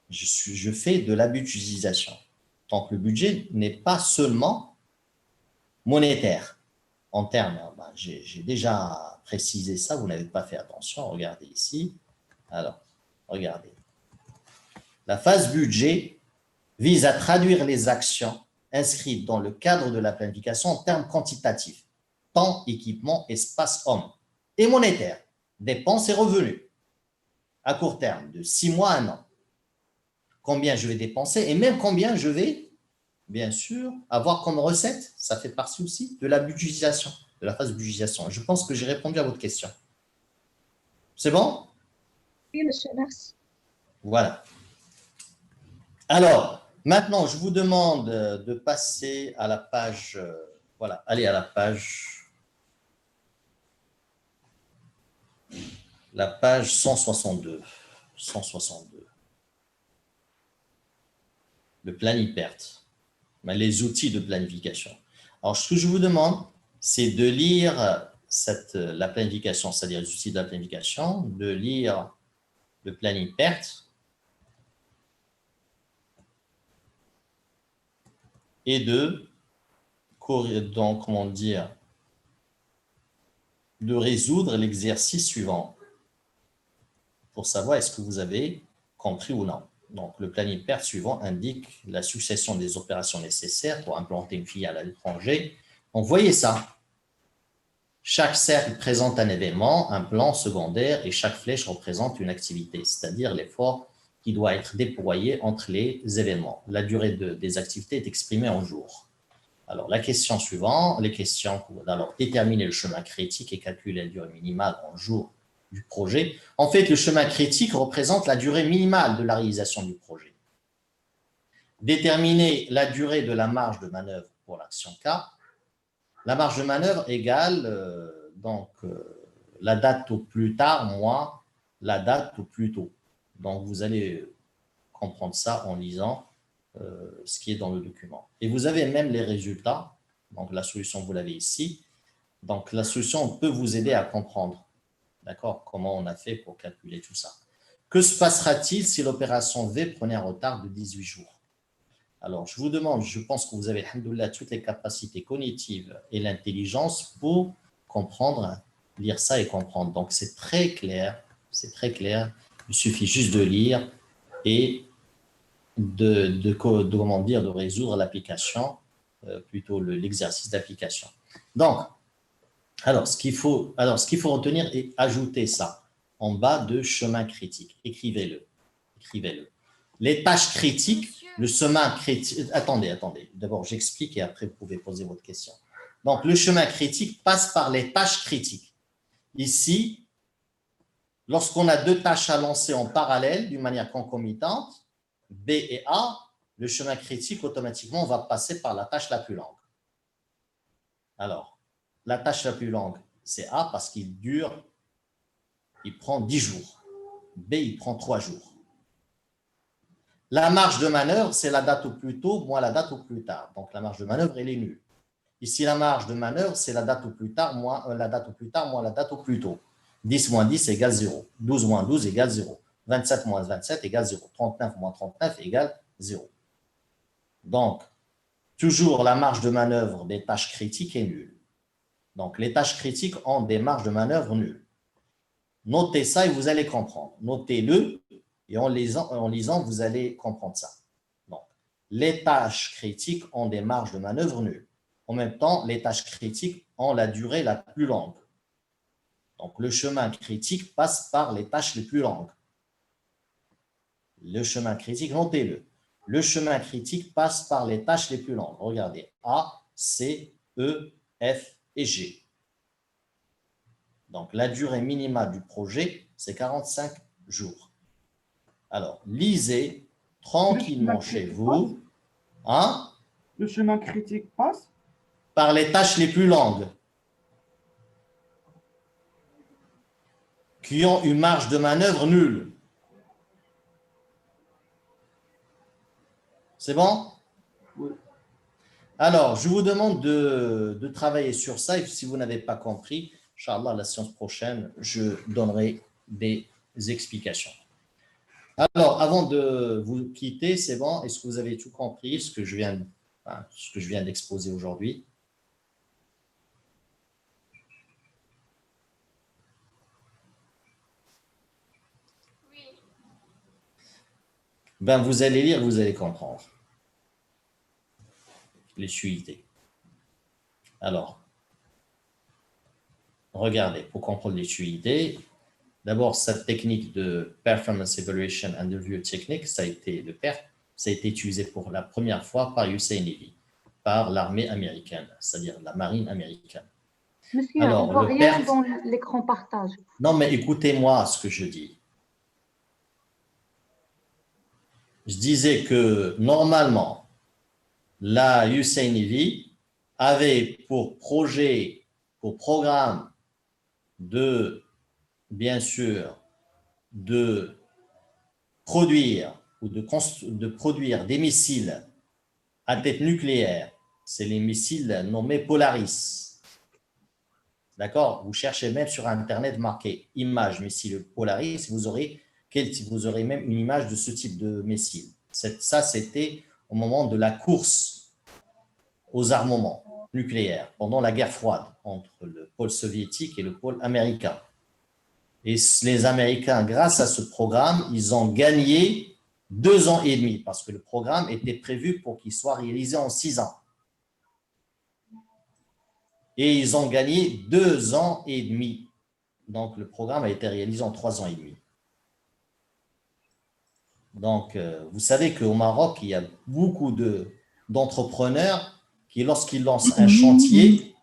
je fais de la budgétisation. Donc, le budget n'est pas seulement monétaire. En termes, j'ai déjà précisé ça, vous n'avez pas fait attention, regardez ici. Alors, regardez. La phase budget vise à traduire les actions inscrites dans le cadre de la planification en termes quantitatifs, temps, équipement, espace, homme, et monétaire, dépenses et revenus, à court terme, de 6 mois à 1 an. Combien je vais dépenser et même combien je vais, bien sûr, avoir comme recette. Ça fait partie aussi de la budgétisation, de la phase de budgétisation. Je pense que j'ai répondu à votre question. C'est bon? Oui, monsieur, merci. Voilà. Alors, maintenant, je vous demande de passer à la page, voilà, allez à la page 162. 162. Le planiperte, les outils de planification. Alors, ce que je vous demande, c'est de lire la planification, c'est-à-dire les outils de la planification, de lire le planiperte et de résoudre l'exercice suivant pour savoir est-ce que vous avez compris ou non. Donc, le planiperte suivant indique la succession des opérations nécessaires pour implanter une filiale à l'étranger. Donc, voyez ça. Chaque cercle présente un événement, un plan secondaire, et chaque flèche représente une activité, c'est-à-dire l'effort qui doit être déployé entre les événements. La durée des activités est exprimée en jours. Alors, la question suivante, alors, déterminer le chemin critique et calculer la durée minimale en jours du projet. En fait, le chemin critique représente la durée minimale de la réalisation du projet. Déterminer la durée de la marge de manœuvre pour l'action K. La marge de manœuvre égale la date au plus tard moins la date au plus tôt. Donc, vous allez comprendre ça en lisant ce qui est dans le document. Et vous avez même les résultats. Donc, la solution, vous l'avez ici. Donc, la solution peut vous aider à comprendre. D'accord? Comment on a fait pour calculer tout ça. Que se passera-t-il si l'opération V prenait un retard de 18 jours? Alors, je vous demande, je pense que vous avez, alhamdoulilah, toutes les capacités cognitives et l'intelligence pour comprendre, lire ça et comprendre. Donc, c'est très clair, c'est très clair. Il suffit juste de lire et de résoudre l'application, plutôt l'exercice d'application. Donc, alors, ce qu'il faut retenir et ajouter ça en bas de chemin critique. Écrivez-le. Les tâches critiques, le chemin critique. Attendez. D'abord, j'explique et après, vous pouvez poser votre question. Donc, le chemin critique passe par les tâches critiques. Ici, lorsqu'on a 2 tâches à lancer en parallèle d'une manière concomitante, B et A, le chemin critique, automatiquement, va passer par la tâche la plus longue. Alors, la tâche la plus longue, c'est A parce il prend 10 jours. B, il prend 3 jours. La marge de manœuvre, c'est la date au plus tôt moins la date au plus tard. Donc, la marge de manœuvre, elle est nulle. Ici, la marge de manœuvre, c'est la date au plus tard moins la date au plus tard moins la date au plus tôt. 10 moins 10 égale 0. 12 moins 12 égale 0. 27 moins 27 égale 0. 39 moins 39 égale 0. Donc, toujours la marge de manœuvre des tâches critiques est nulle. Donc, les tâches critiques ont des marges de manœuvre nulles. Notez ça et vous allez comprendre. Notez-le et en lisant, vous allez comprendre ça. Donc, les tâches critiques ont des marges de manœuvre nulles. En même temps, les tâches critiques ont la durée la plus longue. Donc, le chemin critique passe par les tâches les plus longues. Le chemin critique, notez-le. Le chemin critique passe par les tâches les plus longues. Regardez, A, C, E, F et G. Donc, la durée minimale du projet, c'est 45 jours. Alors, lisez tranquillement chez vous. Hein? Le chemin critique passe Par les tâches les plus longues qui ont une marge de manœuvre nulle. C'est bon? Oui. Alors, je vous demande de travailler sur ça. Et si vous n'avez pas compris, Inch'Allah, la séance prochaine, je donnerai des explications. Alors, avant de vous quitter, c'est bon? Est-ce que vous avez tout compris, ce que je viens d'exposer aujourd'hui? Ben, vous allez lire, vous allez comprendre les fluidités. Alors, regardez, pour comprendre les fluidités, d'abord, cette technique de Performance Evaluation and Review Technique, ça a été utilisé pour la première fois par USA Navy, par l'armée américaine, c'est-à-dire la marine américaine. Monsieur, Alors, on voit le rien PERT, dans l'écran partage. non, mais écoutez-moi ce que je dis. Je disais que normalement, la USA Navy avait pour programme de, bien sûr, de produire ou de produire des missiles à tête nucléaire. C'est les missiles nommés Polaris. D'accord? Vous cherchez même sur Internet marqué image missile Polaris, vous aurez même une image de ce type de missile. Ça, c'était au moment de la course aux armements nucléaires, pendant la guerre froide entre le pôle soviétique et le pôle américain. Et les Américains, grâce à ce programme, ils ont gagné 2 ans et demi, parce que le programme était prévu pour qu'il soit réalisé en 6 ans. Et ils ont gagné 2 ans et demi. Donc, le programme a été réalisé en 3 ans et demi. Donc, vous savez qu'au Maroc, il y a beaucoup d'entrepreneurs qui, lorsqu'ils lancent un chantier,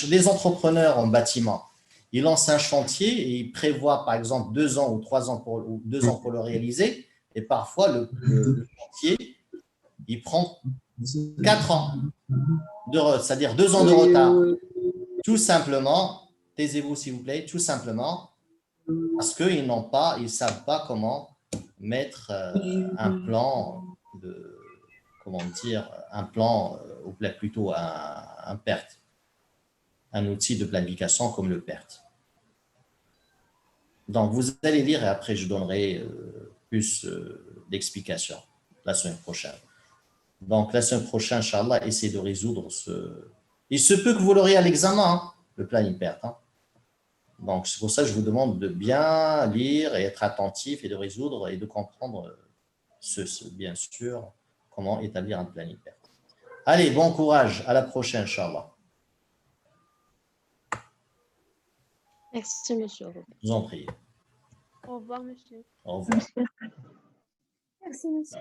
les entrepreneurs en bâtiment, ils lancent un chantier et ils prévoient, par exemple, 2 ans ou 3 ans ou 2 ans pour le réaliser. Et parfois, le chantier, il prend 4 ans, c'est-à-dire 2 ans de retard. Tout simplement, taisez-vous s'il vous plaît, tout simplement, parce qu'ils ne savent pas comment mettre un plan ou plutôt un PERT, un outil de planification comme le PERT. Donc, vous allez lire et après, je donnerai plus d'explications la semaine prochaine. Donc, la semaine prochaine, Inch'Allah, essayez de résoudre Il se peut que vous l'aurez à l'examen, hein, le planning PERT. Hein. Donc, c'est pour ça que je vous demande de bien lire et être attentif et de résoudre et de comprendre, bien sûr, comment établir un planning PERT. Allez, bon courage. À la prochaine, Inch'Allah. Merci, monsieur. Je vous en prie. Au revoir, monsieur. Au revoir. Merci, monsieur.